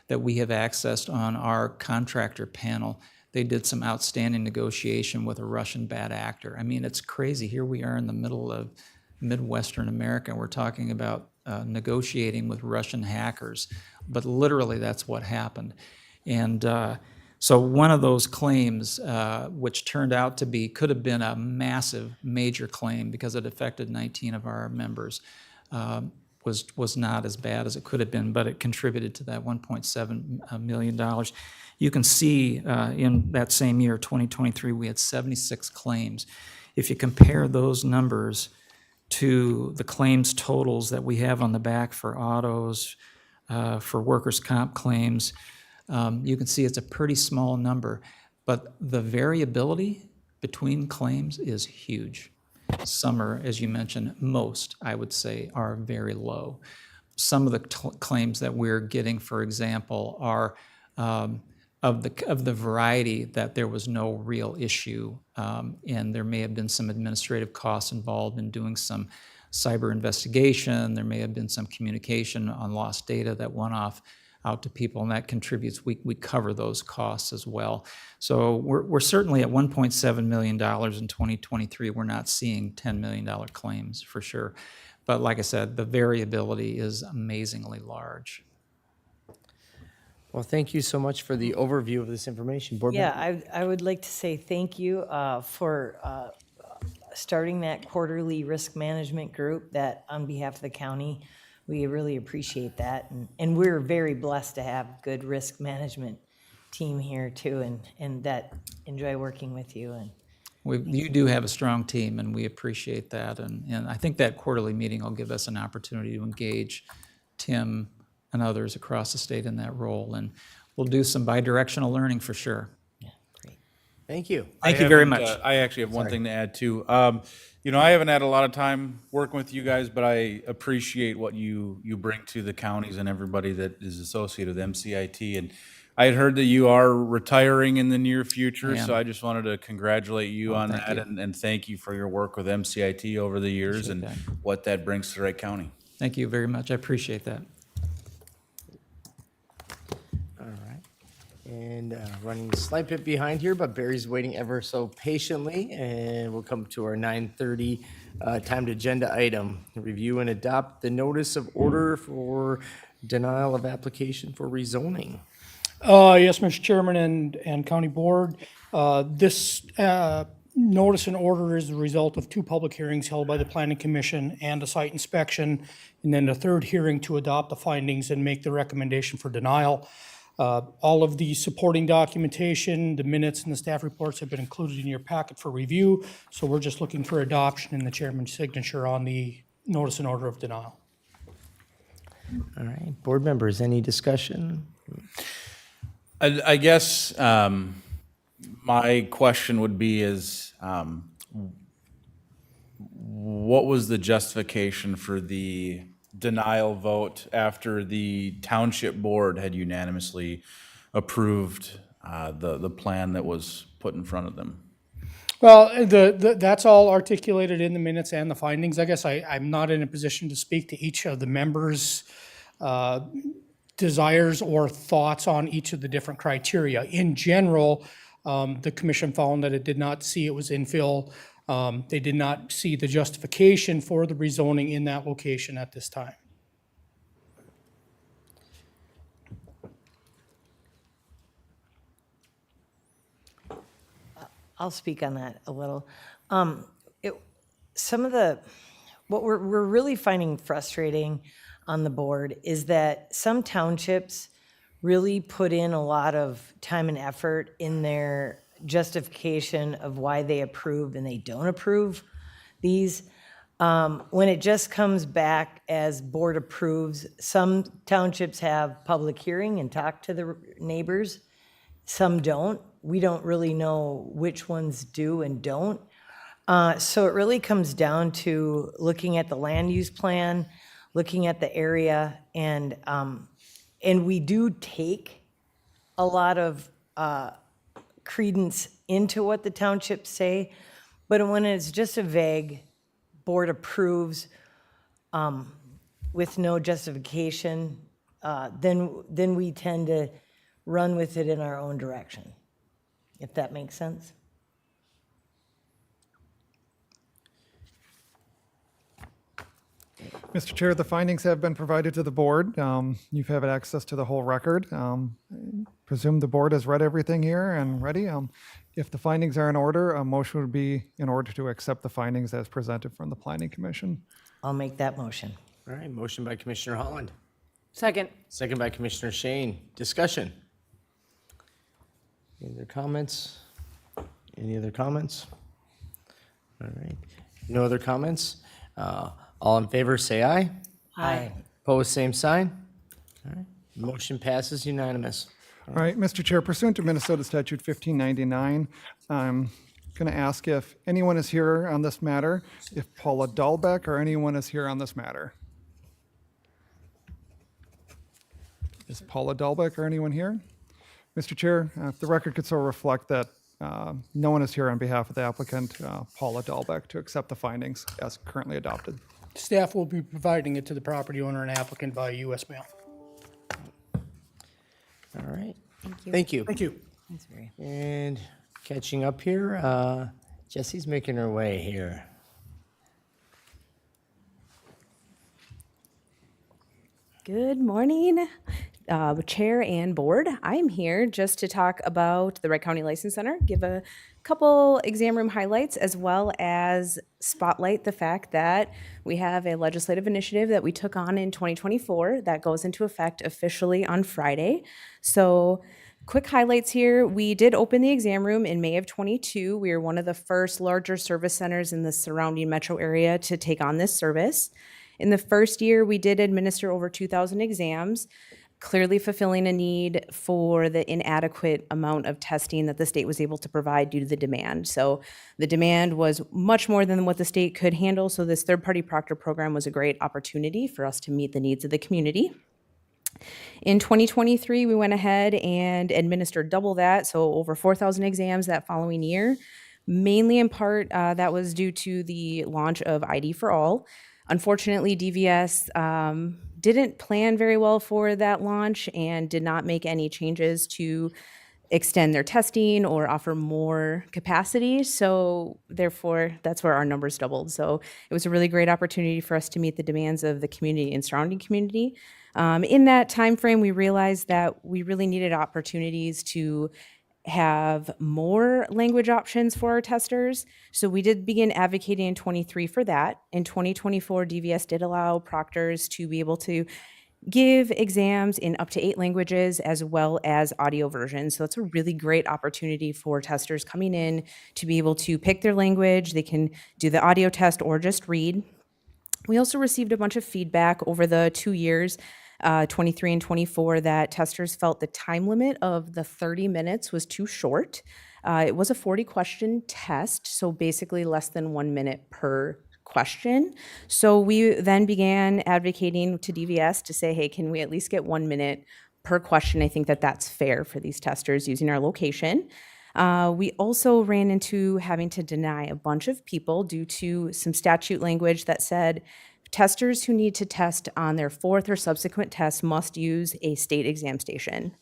that we have accessed on our contractor panel, they did some outstanding negotiation with a Russian bad actor. I mean, it's crazy. Here we are in the middle of Midwestern America. We're talking about negotiating with Russian hackers, but literally that's what happened. And so one of those claims, which turned out to be, could have been a massive, major claim because it affected 19 of our members, was not as bad as it could have been, but it contributed to that $1.7 million. You can see in that same year, 2023, we had 76 claims. If you compare those numbers to the claims totals that we have on the back for autos, for workers' comp claims, you can see it's a pretty small number, but the variability between claims is huge. Some are, as you mentioned, most, I would say, are very low. Some of the claims that we're getting, for example, are of the variety that there was no real issue, and there may have been some administrative costs involved in doing some cyber investigation. There may have been some communication on lost data that went off out to people, and that contributes. We cover those costs as well. So we're certainly at $1.7 million in 2023. We're not seeing $10 million claims for sure. But like I said, the variability is amazingly large. Well, thank you so much for the overview of this information. Board member? Yeah, I would like to say thank you for starting that quarterly risk management group that on behalf of the county, we really appreciate that. And we're very blessed to have good risk management team here too, and that enjoy working with you. And You do have a strong team, and we appreciate that. And I think that quarterly meeting will give us an opportunity to engage Tim and others across the state in that role. And we'll do some bi-directional learning for sure. yeah, great. Thank you. Thank you very much. I actually have one thing to add too. You know, I haven't had a lot of time working with you guys, but I appreciate what you bring to the counties and everybody that is associated with MCIT. And I had heard that you are retiring in the near future, so I just wanted to congratulate you on that and thank you for your work with MCIT over the years and what that brings to Wright County. Thank you very much. I appreciate that. All right. And running a slight bit behind here, but Barry's waiting ever so patiently, and we'll come to our 9:30 timed agenda item. Review and adopt the notice of order for denial of application for rezoning. Yes, Mr. Chairman and County Board. This notice and order is the result of 2 public hearings held by the Planning Commission and a site inspection, and then a 3rd hearing to adopt the findings and make the recommendation for denial. All of the supporting documentation, the minutes, and the staff reports have been included in your packet for review, so we're just looking for adoption and the chairman's signature on the notice and order of denial. All right. Board members, any discussion? I guess my question would be is, what was the justification for the denial vote after the township board had unanimously approved the plan that was put in front of them? Well, that's all articulated in the minutes and the findings. I guess I'm not in a position to speak to each of the members' desires or thoughts on each of the different criteria. In general, the commission found that it did not see it was infill. They did not see the justification for the rezoning in that location at this time. I'll speak on that a little. What we're really finding frustrating on the board is that some townships really put in a lot of time and effort in their justification of why they approve and they don't approve these. When it just comes back as board approves, some townships have public hearing and talk to the neighbors. Some don't. We don't really know which ones do and don't. So it really comes down to looking at the land use plan, looking at the area, and we do take a lot of credence into what the townships say, but when it's just a vague board approves with no justification, then we tend to run with it in our own direction, if that makes sense. Mr. Chair, the findings have been provided to the board. You've had access to the whole record. Presume the board has read everything here and ready. If the findings are in order, a motion would be in order to accept the findings as presented from the Planning Commission. I'll make that motion. All right, motion by Commissioner Holland, Second. second by Commissioner Shane. Discussion. Any other comments? Any other comments? All right, no other comments? All in favor, say aye. Aye. Opposed, same sign. All right, motion passes unanimous. All right, Mr. Chair, pursuant to Minnesota Statute 1599, I'm going to ask if anyone is here on this matter, if Paula Dahlbeck or anyone is here on this matter. Is Paula Dahlbeck or anyone here? Mr. Chair, if the record could so reflect that no one is here on behalf of the applicant, Paula Dahlbeck, to accept the findings as currently adopted. Staff will be providing it to the property owner and applicant via U.S. mail. All right. Thank you. Thank you. That's very- And catching up here, Jesse's making her way here. Good morning, Chair and Board. I'm here just to talk about the Wright County License Center, give a couple exam room highlights, as well as spotlight the fact that we have a legislative initiative that we took on in 2024 that goes into effect officially on Friday. So quick highlights here. We did open the exam room in May of 22. We are one of the first larger service centers in the surrounding metro area to take on this service. In the first year, we did administer over 2,000 exams, clearly fulfilling a need for the inadequate amount of testing that the state was able to provide due to the demand. So the demand was much more than what the state could handle, so this third-party proctor program was a great opportunity for us to meet the needs of the community. In 2023, we went ahead and administered double that, so over 4,000 exams that following year. Mainly in part, that was due to the launch of ID for All. Unfortunately, DVS didn't plan very well for that launch and did not make any changes to extend their testing or offer more capacity. So therefore, that's where our numbers doubled. So it was a really great opportunity for us to meet the demands of the community and surrounding community. In that time frame, we realized that we really needed opportunities to have more language options for our testers. So we did begin advocating in 23 for that. In 2024, DVS did allow proctors to be able to give exams in up to 8 languages as well as audio versions. So it's a really great opportunity for testers coming in to be able to pick their language. They can do the audio test or just read. We also received a bunch of feedback over the 2 years 23 and 24, that testers felt the time limit of the 30 minutes was too short. It was a 40-question test, so basically less than 1 minute per question. So we then began advocating to DVS to say, hey, can we at least get 1 minute per question? I think that that's fair for these testers using our location. We also ran into having to deny a bunch of people due to some statute language that said testers who need to test on their 4th or subsequent test must use a state exam station.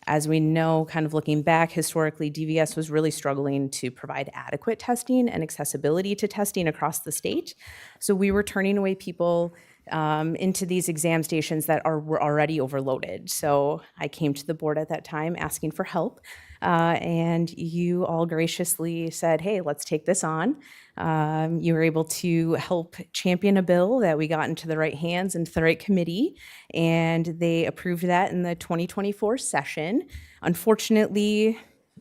As we know, kind of looking back historically, DVS was really struggling to provide adequate testing and accessibility to testing across the state. So we were turning away people into these exam stations that were already overloaded. So I came to the board at that time asking for help. and you all graciously said, hey, let's take this on. You were able to help champion a bill that we got into the right hands, into the right committee, and they approved that in the 2024 session. Unfortunately,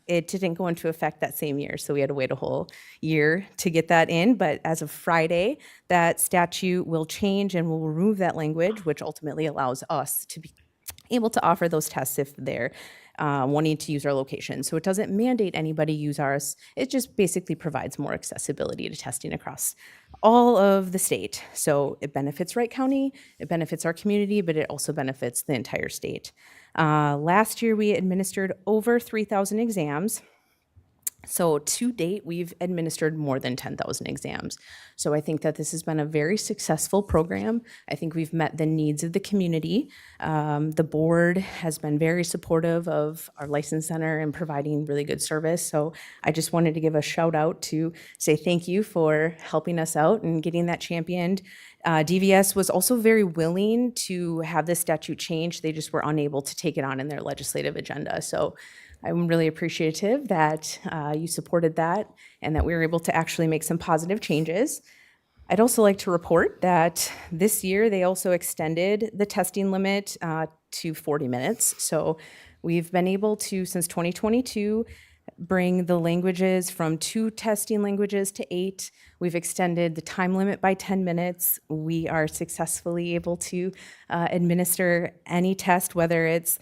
it didn't go into effect that same year, so we had to wait a whole year to get that in. But as of Friday, that statute will change and will remove that language, which ultimately allows us to be able to offer those tests if they're wanting to use our location. So it doesn't mandate anybody use ours. It just basically provides more accessibility to testing across all of the state. So it benefits Wright County, it benefits our community, but it also benefits the entire state. Last year, we administered over 3,000 exams. So to date, we've administered more than 10,000 exams. So I think that this has been a very successful program. I think we've met the needs of the community. The board has been very supportive of our license center and providing really good service. So I just wanted to give a shout out to say thank you for helping us out and getting that championed. DVS was also very willing to have this statute changed. They just were unable to take it on in their legislative agenda. So I'm really appreciative that you supported that and that we were able to actually make some positive changes. I'd also like to report that this year they also extended the testing limit to 40 minutes. So we've been able to, since 2022, bring the languages from 2 testing languages to 8. We've extended the time limit by 10 minutes. We are successfully able to administer any test, whether it's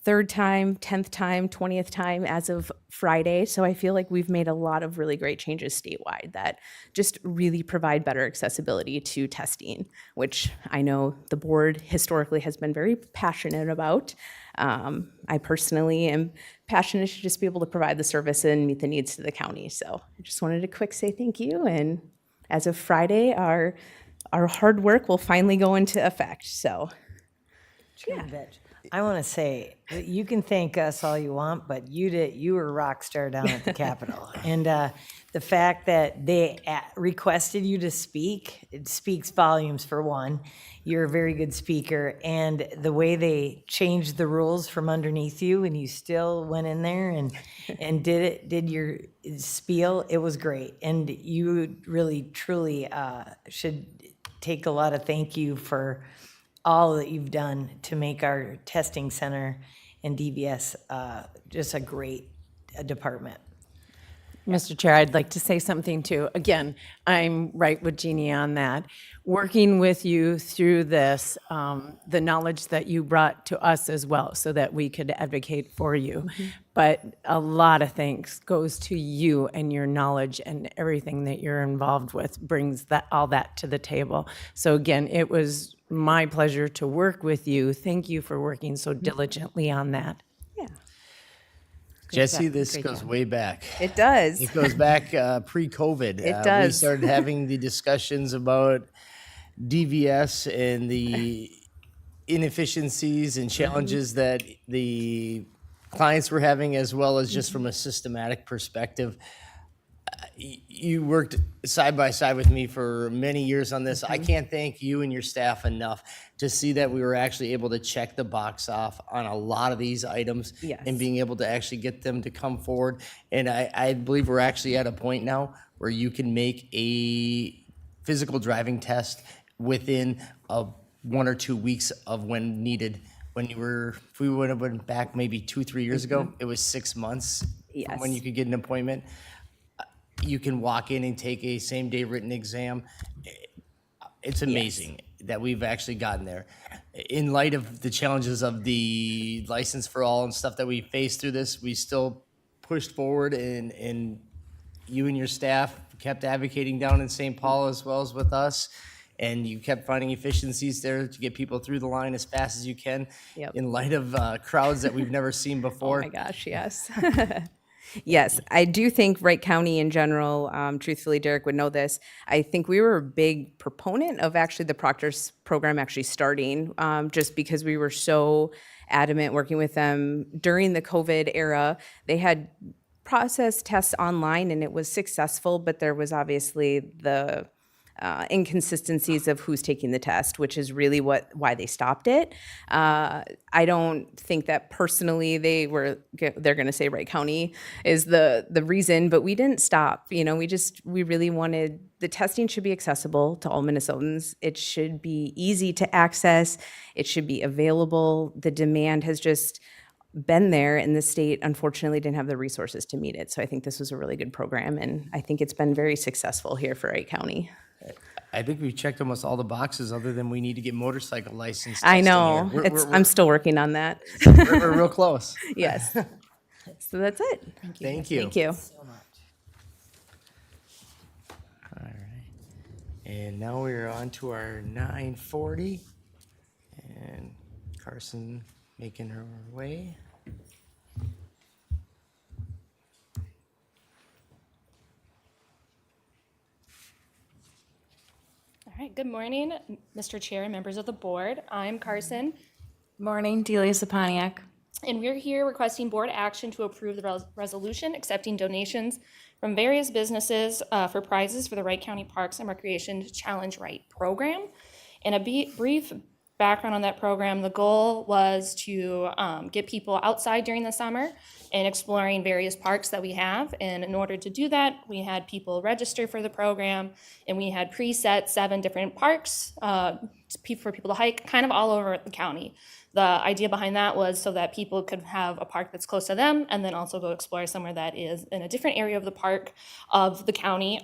3rd time, 10th time, 20th time as of Friday. So I feel like we've made a lot of really great changes statewide that just really provide better accessibility to testing, which I know the board historically has been very passionate about. I personally am passionate to just be able to provide the service and meet the needs of the county. So I just wanted to quick say thank you. And as of Friday, our hard work will finally go into effect. So Chairman Vetch, I want to say, that you can thank us all you want, but you were a rock star down at the Capitol. And the fact that they requested you to speak, it speaks volumes for one. You're a very good speaker. And the way they changed the rules from underneath you and you still went in there and did your spiel, it was great. And you really, truly should take a lot of thank you for all that you've done to make our testing center and DVS just a great department. Mr. Chair, I'd like to say something too. Again, I'm right with Jeannie on that. Working with you through this, the knowledge that you brought to us as well so that we could advocate for you. But a lot of thanks goes to you and your knowledge and everything that you're involved with brings all that to the table. So again, it was my pleasure to work with you. Thank you for working so diligently on that. yeah, Jesse, job. this Great goes job. way back. it does. It goes back pre-COVID. It We does. started having the discussions about DVS and the inefficiencies and challenges that the clients were having, as well as just from a systematic perspective. You worked side by side with me for many years on this. I can't thank you and your staff enough to see that we were actually able to check the box off on a lot of these items Yes. and being able to actually get them to come forward. And I believe we're actually at a point now where you can make a physical driving test within 1 or 2 weeks of when needed. If we would have went back maybe 2-3 years ago, it was 6 months from when Yes. you could get an appointment. You can walk in and take a same-day written exam. It's amazing that we've actually gotten there. In light of the challenges of the license for all and stuff that we faced through this, we still pushed forward, and you and your staff kept advocating down in St. Paul as well as with us. And you kept finding efficiencies there to get people through the line as fast as you can. Yep. In light of crowds that we've never seen Oh before. my gosh, yes. Yes, I do think Wright County in general, truthfully, Derek would know this. I think we were a big proponent of actually the Proctor's program actually starting, just because we were so adamant working with them during the COVID era. They had processed tests online and it was successful, but there was obviously the inconsistencies of who's taking the test, which is really why they stopped it. I don't think that personally they're going to say Wright County is the reason, but we didn't stop. You know, we really wanted the testing should be accessible to all Minnesotans. It should be easy to access. It should be available. The demand has just been there, and the state unfortunately didn't have the resources to meet it. So I think this was a really good program, and I think it's been very successful here for Wright County. I think we've checked almost all the boxes other than we need to get motorcycle license. I testing know. here. I'm still working on that. We're real close. Yes. So that's it. Thank you. Thank you. All right. And now we're on to our 9:40. And Carson making her way. All right, good morning, Mr. Chair and members of the board. I'm Carson, Morning, Delia Saponiak. and we're here requesting board action to approve the resolution accepting donations from various businesses for prizes for the Wright County Parks and Recreation Challenge Wright program. And a brief background on that program, the goal was to get people outside during the summer and exploring various parks that we have. And in order to do that, we had people register for the program, and we had preset 7 different parks for people to hike kind of all over the county. The idea behind that was so that people could have a park that's close to them and then also go explore somewhere that is in a different area of the park of the county.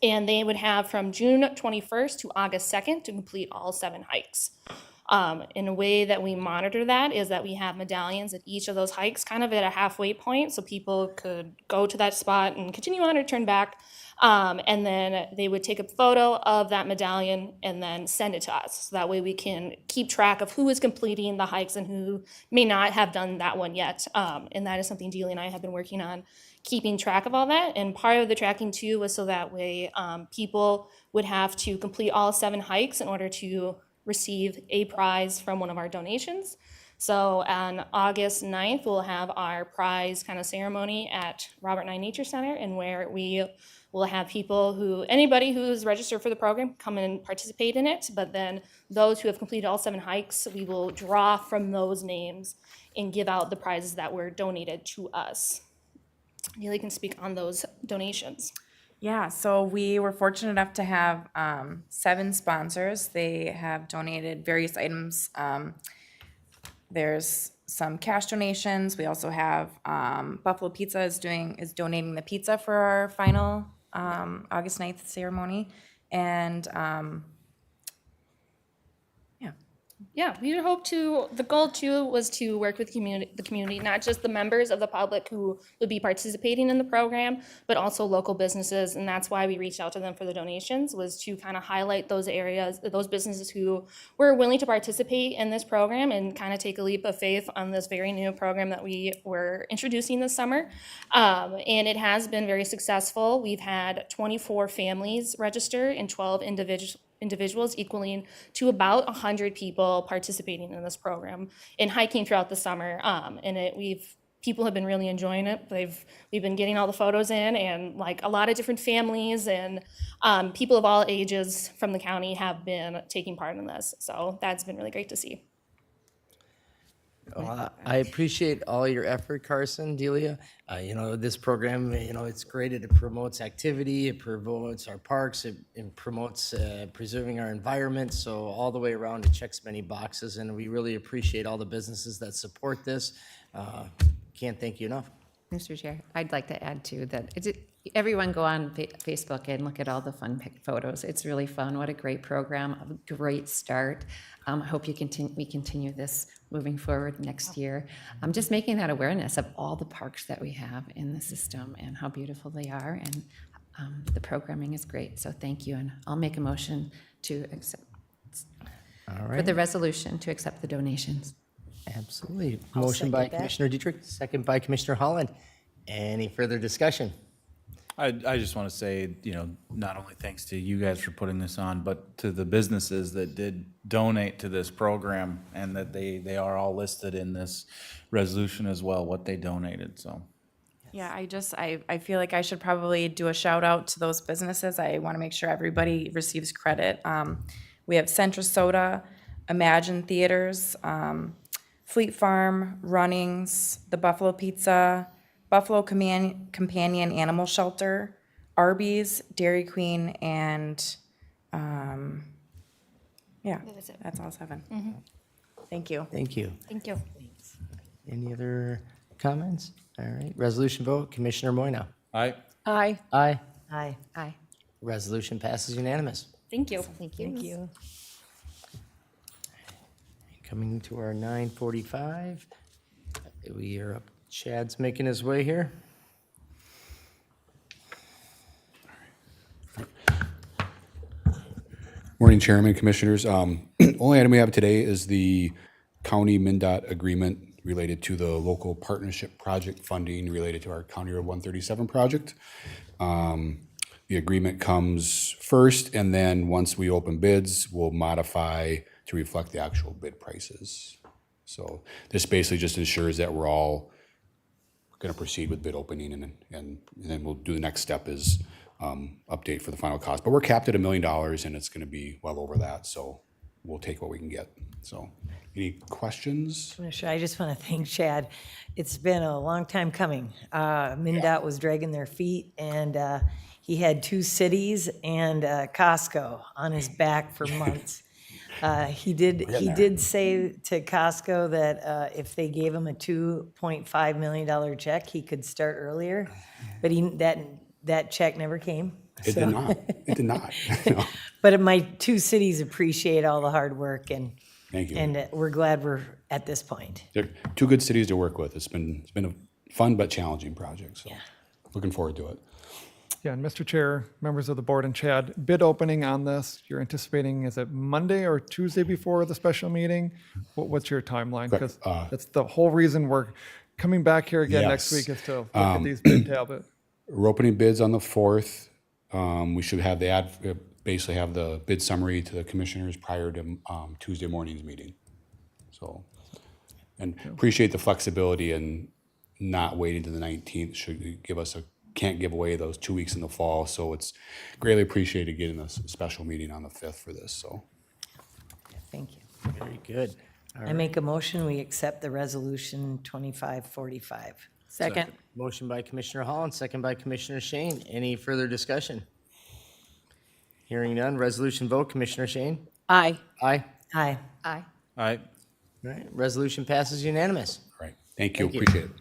And they would have from June 21st to August 2nd to complete all 7 hikes. In a way that we monitor that is that we have medallions at each of those hikes, kind of at a halfway point, so people could go to that spot and continue on or turn back. And then they would take a photo of that medallion and then send it to us. So that way we can keep track of who is completing the hikes and who may not have done that one yet. And that is something Delia and I have been working on, keeping track of all that. And part of the tracking too was so that way people would have to complete all 7 hikes in order to receive a prize from one of our donations. So on August 9th, we'll have our prize kind of ceremony at Robert Nye Nature Center, and where we will have anybody who's registered for the program come and participate in it. But then those who have completed all 7 hikes, we will draw from those names and give out the prizes that were donated to us. Neely can speak on those donations. Yeah, so we were fortunate enough to have 7 sponsors. They have donated various items. There's some cash donations. We also have Buffalo Pizza is donating the pizza for our final August 9th ceremony. And Yeah, we hope to, the goal too was to work with the community, not just the members of the public who would be participating in the program, but also local businesses. And that's why we reached out to them for the donations, was to kind of highlight those areas, those businesses who were willing to participate in this program and kind of take a leap of faith on this very new program that we were introducing this summer. And it has been very successful. We've had 24 families register and 12 individuals equaling to about 100 people participating in this program and hiking throughout the summer. And people have been really enjoying it. We've been getting all the photos in, and like a lot of different families and people of all ages from the county have been taking part in this. So that's been really great to see. Well, I appreciate all your effort, Carson, Delia. This program, it's great. It promotes activity, it promotes our parks, it promotes preserving our environment. So all the way around, it checks many boxes, and we really appreciate all the businesses that support this. Can't thank you enough. Mr. Chair, I'd like to add too that everyone go on Facebook and look at all the fun photos. It's really fun. What a great program, a great start. I hope we continue this moving forward next year. I'm just making that awareness of all the parks that we have in the system and how beautiful they are, and the programming is great. So thank you, and I'll make a motion to accept for the resolution to accept the donations. Absolutely. Motion by Commissioner Dietrich, second by Commissioner Holland. Any further discussion? I just want to say, not only thanks to you guys for putting this on, but to the businesses that did donate to this program, and that they are all listed in this resolution as well, what they donated, so. Yeah, I feel like I should probably do a shout out to those businesses. I want to make sure everybody receives credit. We have Centra Soda, Imagine Theaters, Fleet Farm, Runnings, the Buffalo Pizza, Buffalo Companion Animal Shelter, Arby's, Dairy Queen, and, yeah, That is it. that's all 7. Thank you. Thank you. Thank you. Any other comments? All right, resolution vote, Commissioner Moyna. Aye. Aye. Aye. Aye. Aye. Resolution passes unanimous. Thank you. Thank you. Thank you. Coming to our 9:45. We are up, Chad's making his way here. Morning, Chairman, Commissioners. Only item we have today is the county MnDOT agreement related to the local partnership project funding related to our County Road 137 project. The agreement comes first, and then once we open bids, we'll modify to reflect the actual bid prices. So this basically just ensures that we're all going to proceed with bid opening, and then we'll do the next step is update for the final cost. But we're capped at $1 million, and it's going to be well over that, so we'll take what we can get. So any questions? Commissioner, I just want to thank Chad. It's been a long time coming. MnDOT was dragging their feet, and he had 2 cities and Costco on his back for months. He did say to Costco that if they gave him a $2.5 million check, he could start earlier, but that check never came. It did not. It did not. No. But my 2 cities appreciate all the hard work, and Thank you. and we're glad we're at this point. They're 2 good cities to work with. It's been a fun but challenging project, so looking forward to it. Yeah, and Mr. Chair, members of the board, and Chad, bid opening on this, you're anticipating, is it Monday or Tuesday before the special meeting? What's your timeline? Because that's the whole reason we're coming back here again next Yes. week is to look at these bid tablet. We're opening bids on the 4th. We should have basically have the bid summary to the commissioners prior to Tuesday morning's meeting. So, and appreciate the flexibility and not waiting to the 19th. Should give us can't give away those 2 weeks in the fall. So it's greatly appreciated getting a special meeting on the 5th for this. So Thank you. Very good. I make a motion, we accept the resolution 2545. Second. Motion by Commissioner Hall and second by Commissioner Shane. Any further discussion? Hearing none, resolution vote, Commissioner Shane? Aye. Aye. Aye. Aye. Aye. All right, resolution passes unanimous. all right, thank you. Thank you. Appreciate it.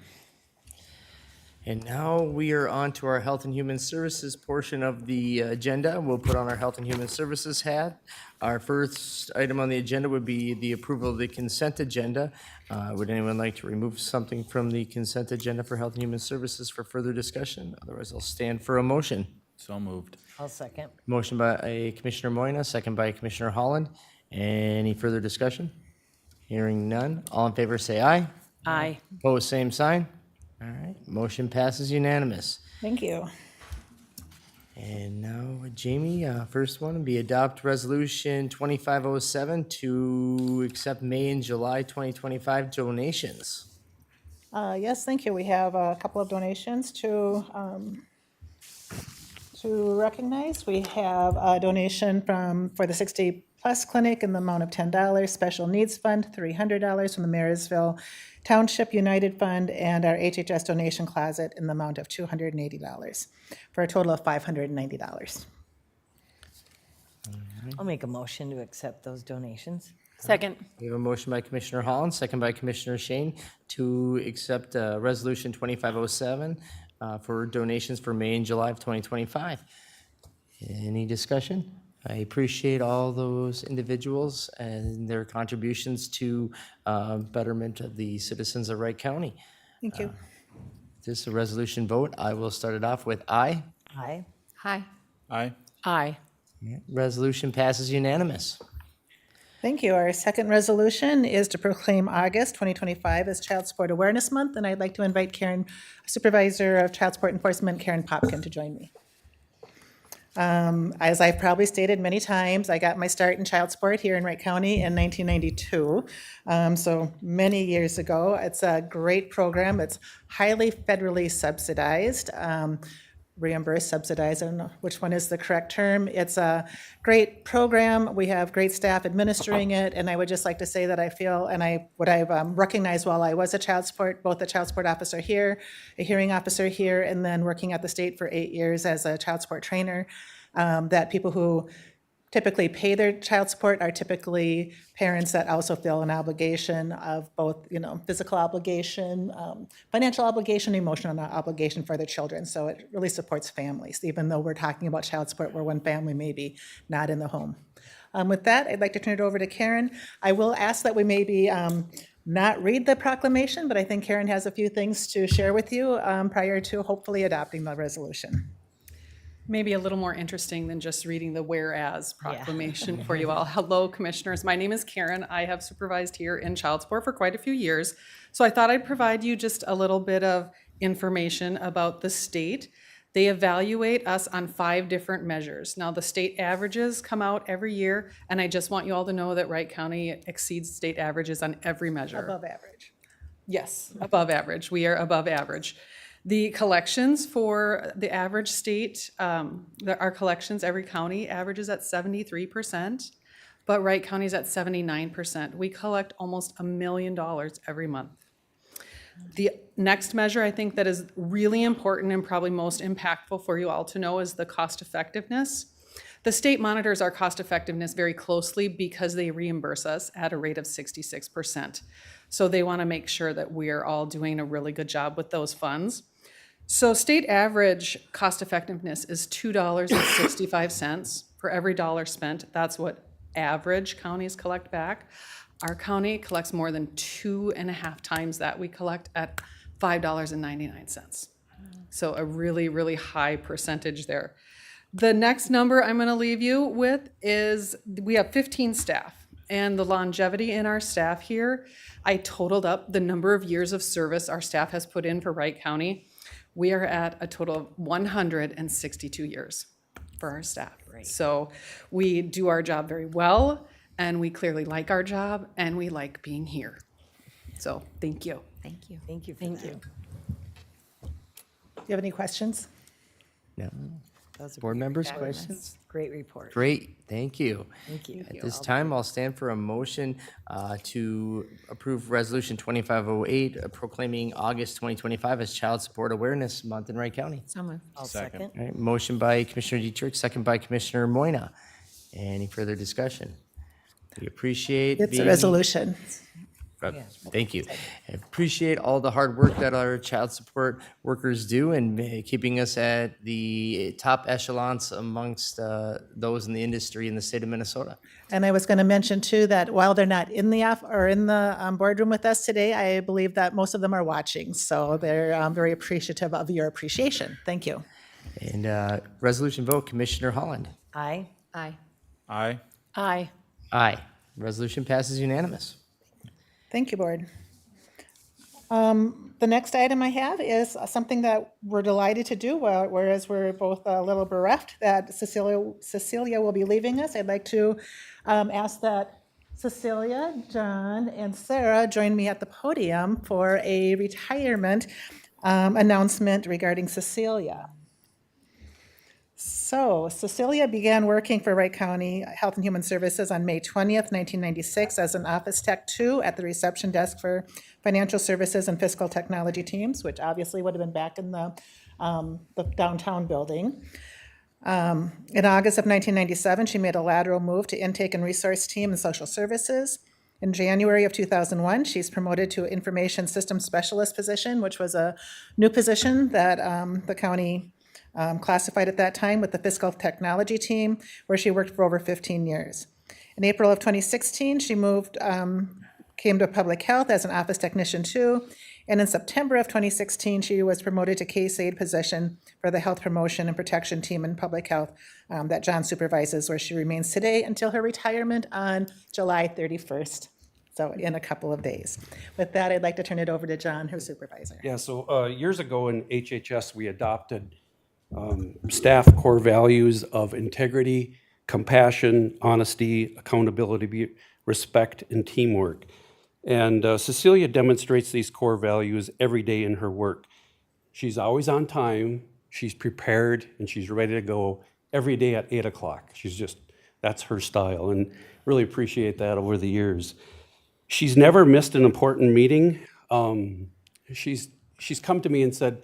And now we are on to our Health and Human Services portion of the agenda. We'll put on our Health and Human Services hat. Our first item on the agenda would be the approval of the consent agenda. Would anyone like to remove something from the consent agenda for Health and Human Services for further discussion? Otherwise, I'll stand for a motion. So moved. I'll second. Motion by Commissioner Moyna, second by Commissioner Holland. Any further discussion? Hearing none. All in favor, say aye. Aye. Opposed, same sign. All right, motion passes unanimous. Thank you. And now, Jamie, first one would be adopt resolution 2507 to accept May and July 2025 donations. Yes, thank you. We have a couple of donations to recognize. We have a donation for the 60 Plus Clinic in the amount of $10, Special Needs Fund, $300 from the Marysville Township United Fund, and our HHS donation closet in the amount of $280, for a total of $590. I'll make a motion to accept those donations. Second. We have a motion by Commissioner Holland, second by Commissioner Shane to accept resolution 2507 for donations for May and July of 2025. Any discussion? I appreciate all those individuals and their contributions to betterment of the citizens of Wright County. Thank you. This is a resolution vote. I will start it off with aye. Aye. Aye. Aye. Aye. Resolution passes unanimous. Thank you. Our second resolution is to proclaim August 2025 as Child Support Awareness Month, and I'd like to invite Supervisor of Child Support Enforcement, Karen Popkin, to join me. As I've probably stated many times, I got my start in child support here in Wright County in 1992, so many years ago. It's a great program. It's highly federally subsidized. Reimbursed, subsidized, I don't know which one is the correct term. It's a great program. We have great staff administering it, and I would just like to say that I feel, and what I've recognized while I was both a child support officer here, a hearing officer here, and then working at the state for 8 years as a child support trainer, that people who typically pay their child support are typically parents that also feel an obligation of both, physical obligation, financial obligation, emotional obligation for their children. So it really supports families, even though we're talking about child support where one family may be not in the home. With that, I'd like to turn it over to Karen. I will ask that we maybe not read the proclamation, but I think Karen has a few things to share with you prior to hopefully adopting the resolution. Maybe a little more interesting than just reading the whereas proclamation for you all. Hello, commissioners. My name is Karen. I have supervised here in child support for quite a few years. So I thought I'd provide you just a little bit of information about the state. They evaluate us on 5 different measures. Now, the state averages come out every year, and I just want you all to know that Wright County exceeds state averages on every measure. Above average. Yes, above average. We are above average. The collections for the average state, our collections, every county averages at 73%, but Wright County is at 79%. We collect almost $1 million every month. The next measure I think that is really important and probably most impactful for you all to know is the cost effectiveness. The state monitors our cost effectiveness very closely because they reimburse us at a rate of 66%. So they want to make sure that we're all doing a really good job with those funds. So state average cost effectiveness is $2.65 for every dollar spent. That's what average counties collect back. Our county collects more than 2.5 times that. We collect at $5.99. So a really, really high percentage there. The next number I'm going to leave you with is we have 15 staff, and the longevity in our staff here, I totaled up the number of years of service our staff has put in for Wright County. We are at a total of 162 years for our staff. Right. So we do our job very well, and we clearly like our job, and we like being here. So thank you. Thank you. Thank you. Thank you. Do you have any questions? No. Those are Board great members, reports. questions? Great report. Great, thank you. Thank you. At this time, I'll stand for a motion to approve Resolution 2508, proclaiming August 2025 as Child Support Awareness Month in Wright County. So moved. I'll second. All right, motion by Commissioner Dietrich, second by Commissioner Moyna. Any further discussion? We appreciate It's a being- resolution. Thank you. I appreciate all the hard work that our child support workers do in keeping us at the top echelons amongst those in the industry in the state of Minnesota. And I was going to mention too that while they're not in the boardroom with us today, I believe that most of them are watching. So they're very appreciative of your appreciation. Thank you. And resolution vote, Commissioner Holland. Aye. Aye. Aye. Aye. Aye. Resolution passes unanimous. Thank you, Board. The next item I have is something that we're delighted to do, whereas we're both a little bereft that Cecilia will be leaving us. I'd like to ask that Cecilia, John, and Sarah join me at the podium for a retirement announcement regarding Cecilia. So Cecilia began working for Wright County Health and Human Services on May 20th, 1996 as an Office Tech 2 at the reception desk for financial services and fiscal technology teams, which obviously would have been back in the downtown building. In August of 1997, she made a lateral move to intake and resource team and social services. In January of 2001, she's promoted to information system specialist position, which was a new position that the county classified at that time with the fiscal technology team, where she worked for over 15 years. In April of 2016, she came to public health as an office technician 2, and in September of 2016, she was promoted to case aide position for the health promotion and protection team in public health that John supervises, where she remains today until her retirement on July 31st, so in a couple of days. With that, I'd like to turn it over to John, her supervisor. Yeah, so years ago in HHS, we adopted staff core values of integrity, compassion, honesty, accountability, respect, and teamwork. And Cecilia demonstrates these core values every day in her work. She's always on time, she's prepared, and she's ready to go every day at 8 o'clock. That's her style, and really appreciate that over the years. She's never missed an important meeting. She's come to me and said,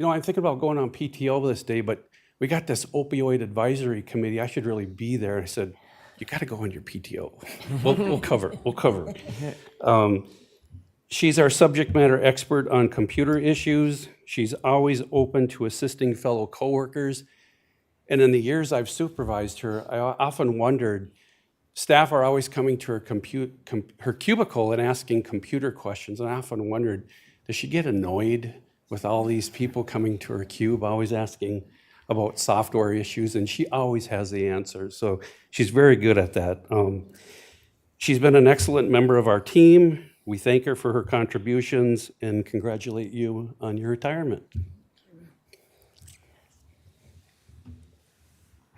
I'm thinking about going on PTO this day, but we got this opioid advisory committee. I should really be there. I said, you got to go on your PTO. We'll cover. She's our subject matter expert on computer issues. She's always open to assisting fellow coworkers. And in the years I've supervised her, I often wondered, staff are always coming to her cubicle and asking computer questions. And I often wondered, does she get annoyed with all these people coming to her cube, always asking about software issues? And she always has the answers. So she's very good at that. She's been an excellent member of our team. We thank her for her contributions and congratulate you on your retirement.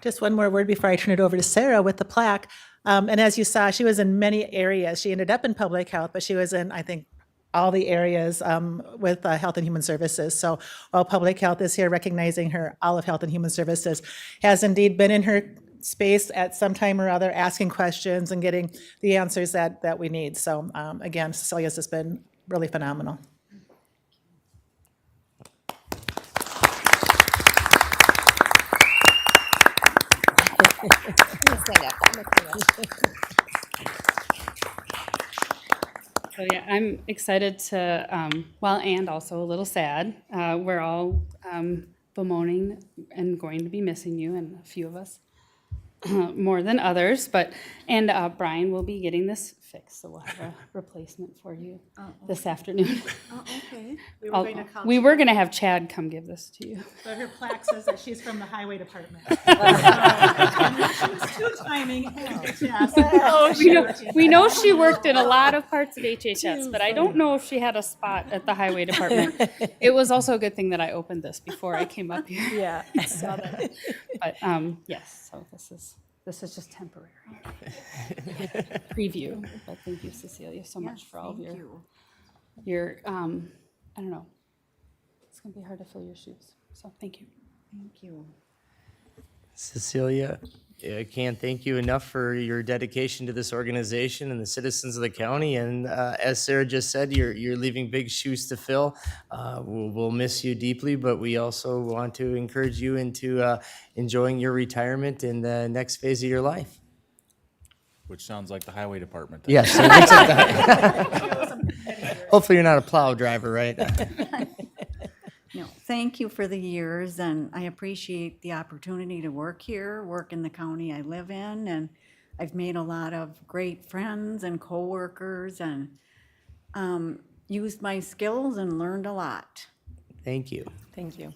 Just one more word before I turn it over to Sarah with the plaque. And as you saw, she was in many areas. She ended up in public health, but she was in, I think, all the areas with Health and Human Services. So while public health is here recognizing her, all of Health and Human Services has indeed been in her space at some time or other, asking questions and getting the answers that we need. So again, Cecilia's just been really phenomenal. So yeah, I'm excited to, and also a little sad. We're all bemoaning and going to be missing you, and a few of us more than others. And Brian will be getting this fixed, so we'll have a replacement for you this afternoon. Oh, okay. We were going to have Chad come give this to you. But her plaque says that she's from the highway department. She was timing. We know she worked in a lot of parts of HHS, but I don't know if she had a spot at the highway department. It was also a good thing that I opened this before I came up here. Yeah. I saw that. But yes, so this is just temporary preview. But thank you, Cecilia, so much for all of your I don't know. It's gonna be hard to fill your shoes. So thank you. Thank you. Cecilia, I can't thank you enough for your dedication to this organization and the citizens of the county. And as Sarah just said, you're leaving big shoes to fill. We'll miss you deeply, but we also want to encourage you into enjoying your retirement in the next phase of your life. Which sounds like the highway department. Yes. So it looks like that. Hopefully you're not a plow driver, right? No, thank you for the years, and I appreciate the opportunity to work here, work in the county I live in, and I've made a lot of great friends and coworkers, and used my skills and learned a lot. Thank you. Thank you.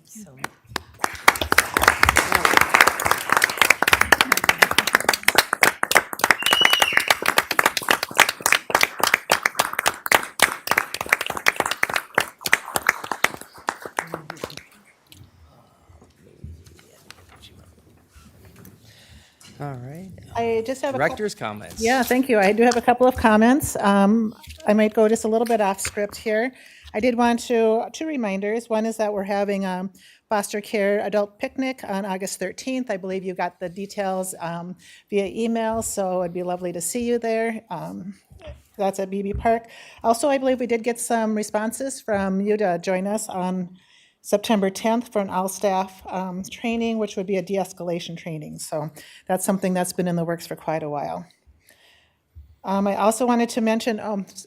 All right. I just have Director's comments. Yeah, thank you. I do have a couple of comments. I might go just a little bit off script here. I did want two reminders. One is that we're having foster care adult picnic on August 13th. I believe you got the details via email, so it'd be lovely to see you there. That's at BB Park. Also, I believe we did get some responses from you to join us on September 10th for an all-staff training, which would be a de-escalation training. So that's something that's been in the works for quite a while. I also wanted to mention,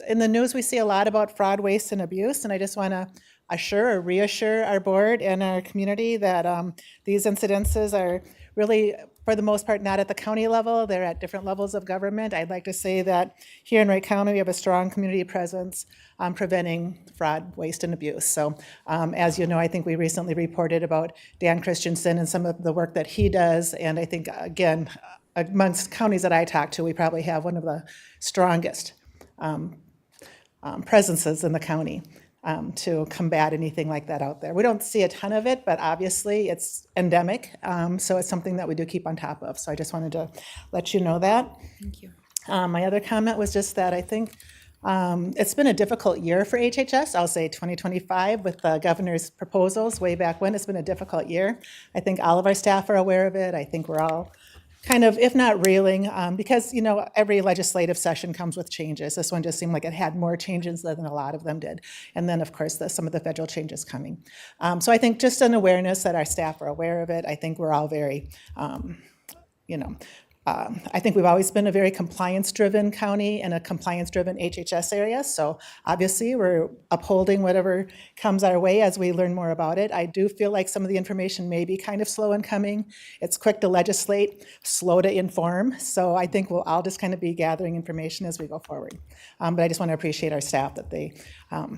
in the news we see a lot about fraud, waste, and abuse, and I just want to assure or reassure our board and our community that these incidences are really, for the most part, not at the county level. They're at different levels of government. I'd like to say that here in Wright County, we have a strong community presence on preventing fraud, waste, and abuse. So as you know, I think we recently reported about Dan Christensen and some of the work that he does. And I think, again, amongst counties that I talk to, we probably have one of the strongest presences in the county. to combat anything like that out there. We don't see a ton of it, but obviously it's endemic. So it's something that we do keep on top of. So I just wanted to let you know that. Thank you. My other comment was just that I think it's been a difficult year for HHS. I'll say 2025 with the governor's proposals way back when. It's been a difficult year. I think all of our staff are aware of it. I think we're all kind of, if not reeling, because, you know, every legislative session comes with changes. This one just seemed like it had more changes than a lot of them did. And then, of course, some of the federal changes coming. So I think just an awareness that our staff are aware of it. I think we're all very, you know, I think we've always been a very compliance-driven county and a compliance-driven HHS area. So obviously, we're upholding whatever comes our way as we learn more about it. I do feel like some of the information may be kind of slow in coming. It's quick to legislate, slow to inform. So I think we'll all just kind of be gathering information as we go forward. But I just want to appreciate our staff that they,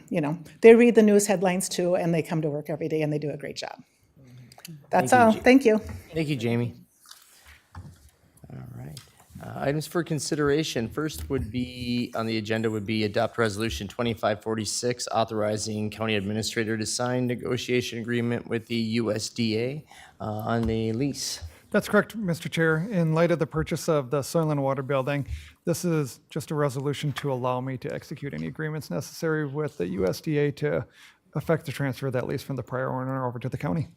you know, they read the news headlines too, and they come to work every day and they do a great job. That's all. Thank you. Thank you, Jamie. All right. Items for consideration. First would be, on the agenda would be adopt resolution 2546, authorizing county administrator to sign negotiation agreement with the USDA on the lease. That's correct, Mr. Chair. In light of the purchase of the soil and water building, this is just a resolution to allow me to execute any agreements necessary with the USDA to effect the transfer of that lease from the prior owner over to the county.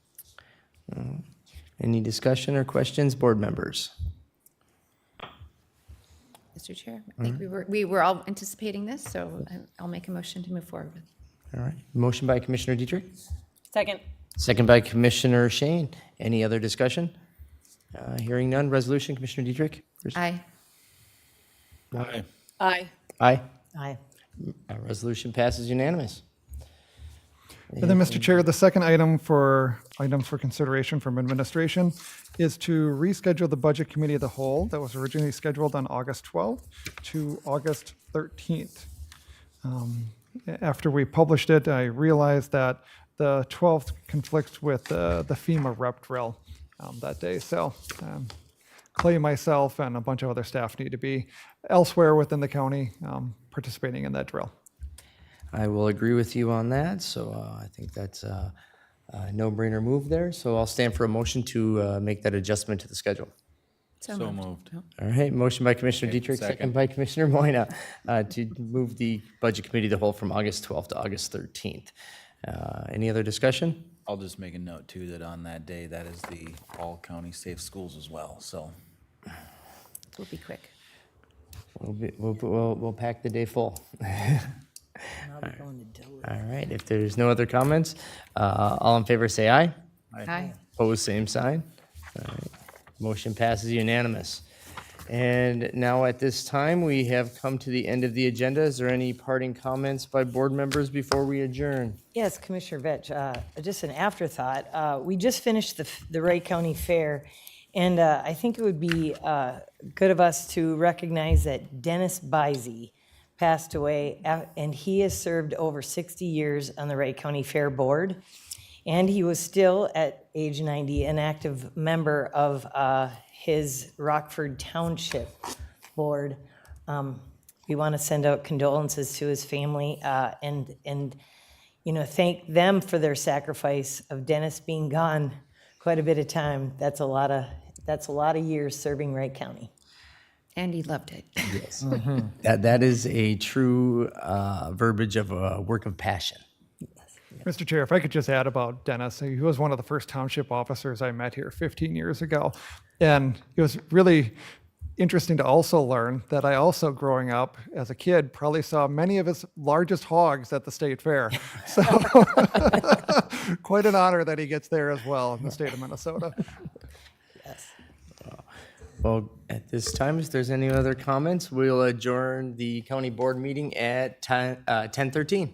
Any discussion or questions, board members? Mr. Chair, I think we were all anticipating this, so I'll make a motion to move forward with. All right. Motion by Commissioner Dietrich. Second. Second by Commissioner Shane. Any other discussion? Hearing none. Resolution, Commissioner Dietrich. Aye. Aye. Aye. Aye. Aye. Resolution passes unanimous. And then, Mr. Chair, the second item for items for consideration from administration is to reschedule the Budget Committee of the Whole that was originally scheduled on August 12th to August 13th. After we published it, I realized that the 12th conflicts with the FEMA rep drill that day. So Clay, myself, and a bunch of other staff need to be elsewhere within the county participating in that drill. I will agree with you on that. So I think that's a no-brainer move there. So I'll stand for a motion to make that adjustment to the schedule. So moved. All right, motion by Commissioner Dietrich, second by Commissioner Moyna to move the Budget Committee of the Whole from August 12th to August 13th. Any other discussion? I'll just make a note too that on that day, that is the all county safe schools as well, so. We'll be quick. We'll pack the day full. I'll be going to Delaware. All right, if there's no other comments, all in favor say aye. Aye. Opposed, same sign. All right. Motion passes unanimous. And now at this time, we have come to the end of the agenda. Is there any parting comments by board members before we adjourn? Yes, Commissioner Vetch, just an afterthought. We just finished the Wright County Fair, and I think it would be good of us to recognize that Dennis Bisey passed away, and he has served over 60 years on the Wright County Fair Board, and he was still, at age 90, an active member of his Rockford Township Board. We want to send out condolences to his family and you know, thank them for their sacrifice of Dennis being gone quite a bit of time. That's a lot of years serving Wright County. And he loved it. Yes. That is a true verbiage of a work of passion. Mr. Chair, if I could just add about Dennis, he was one of the first township officers I met here 15 years ago. And it was really interesting to also learn that I also, growing up as a kid, probably saw many of his largest hogs at the state fair. So quite an honor that he gets there as well in the state of Minnesota. Yes. Well, at this time, if there's any other comments, we'll adjourn the county board meeting at 10:13.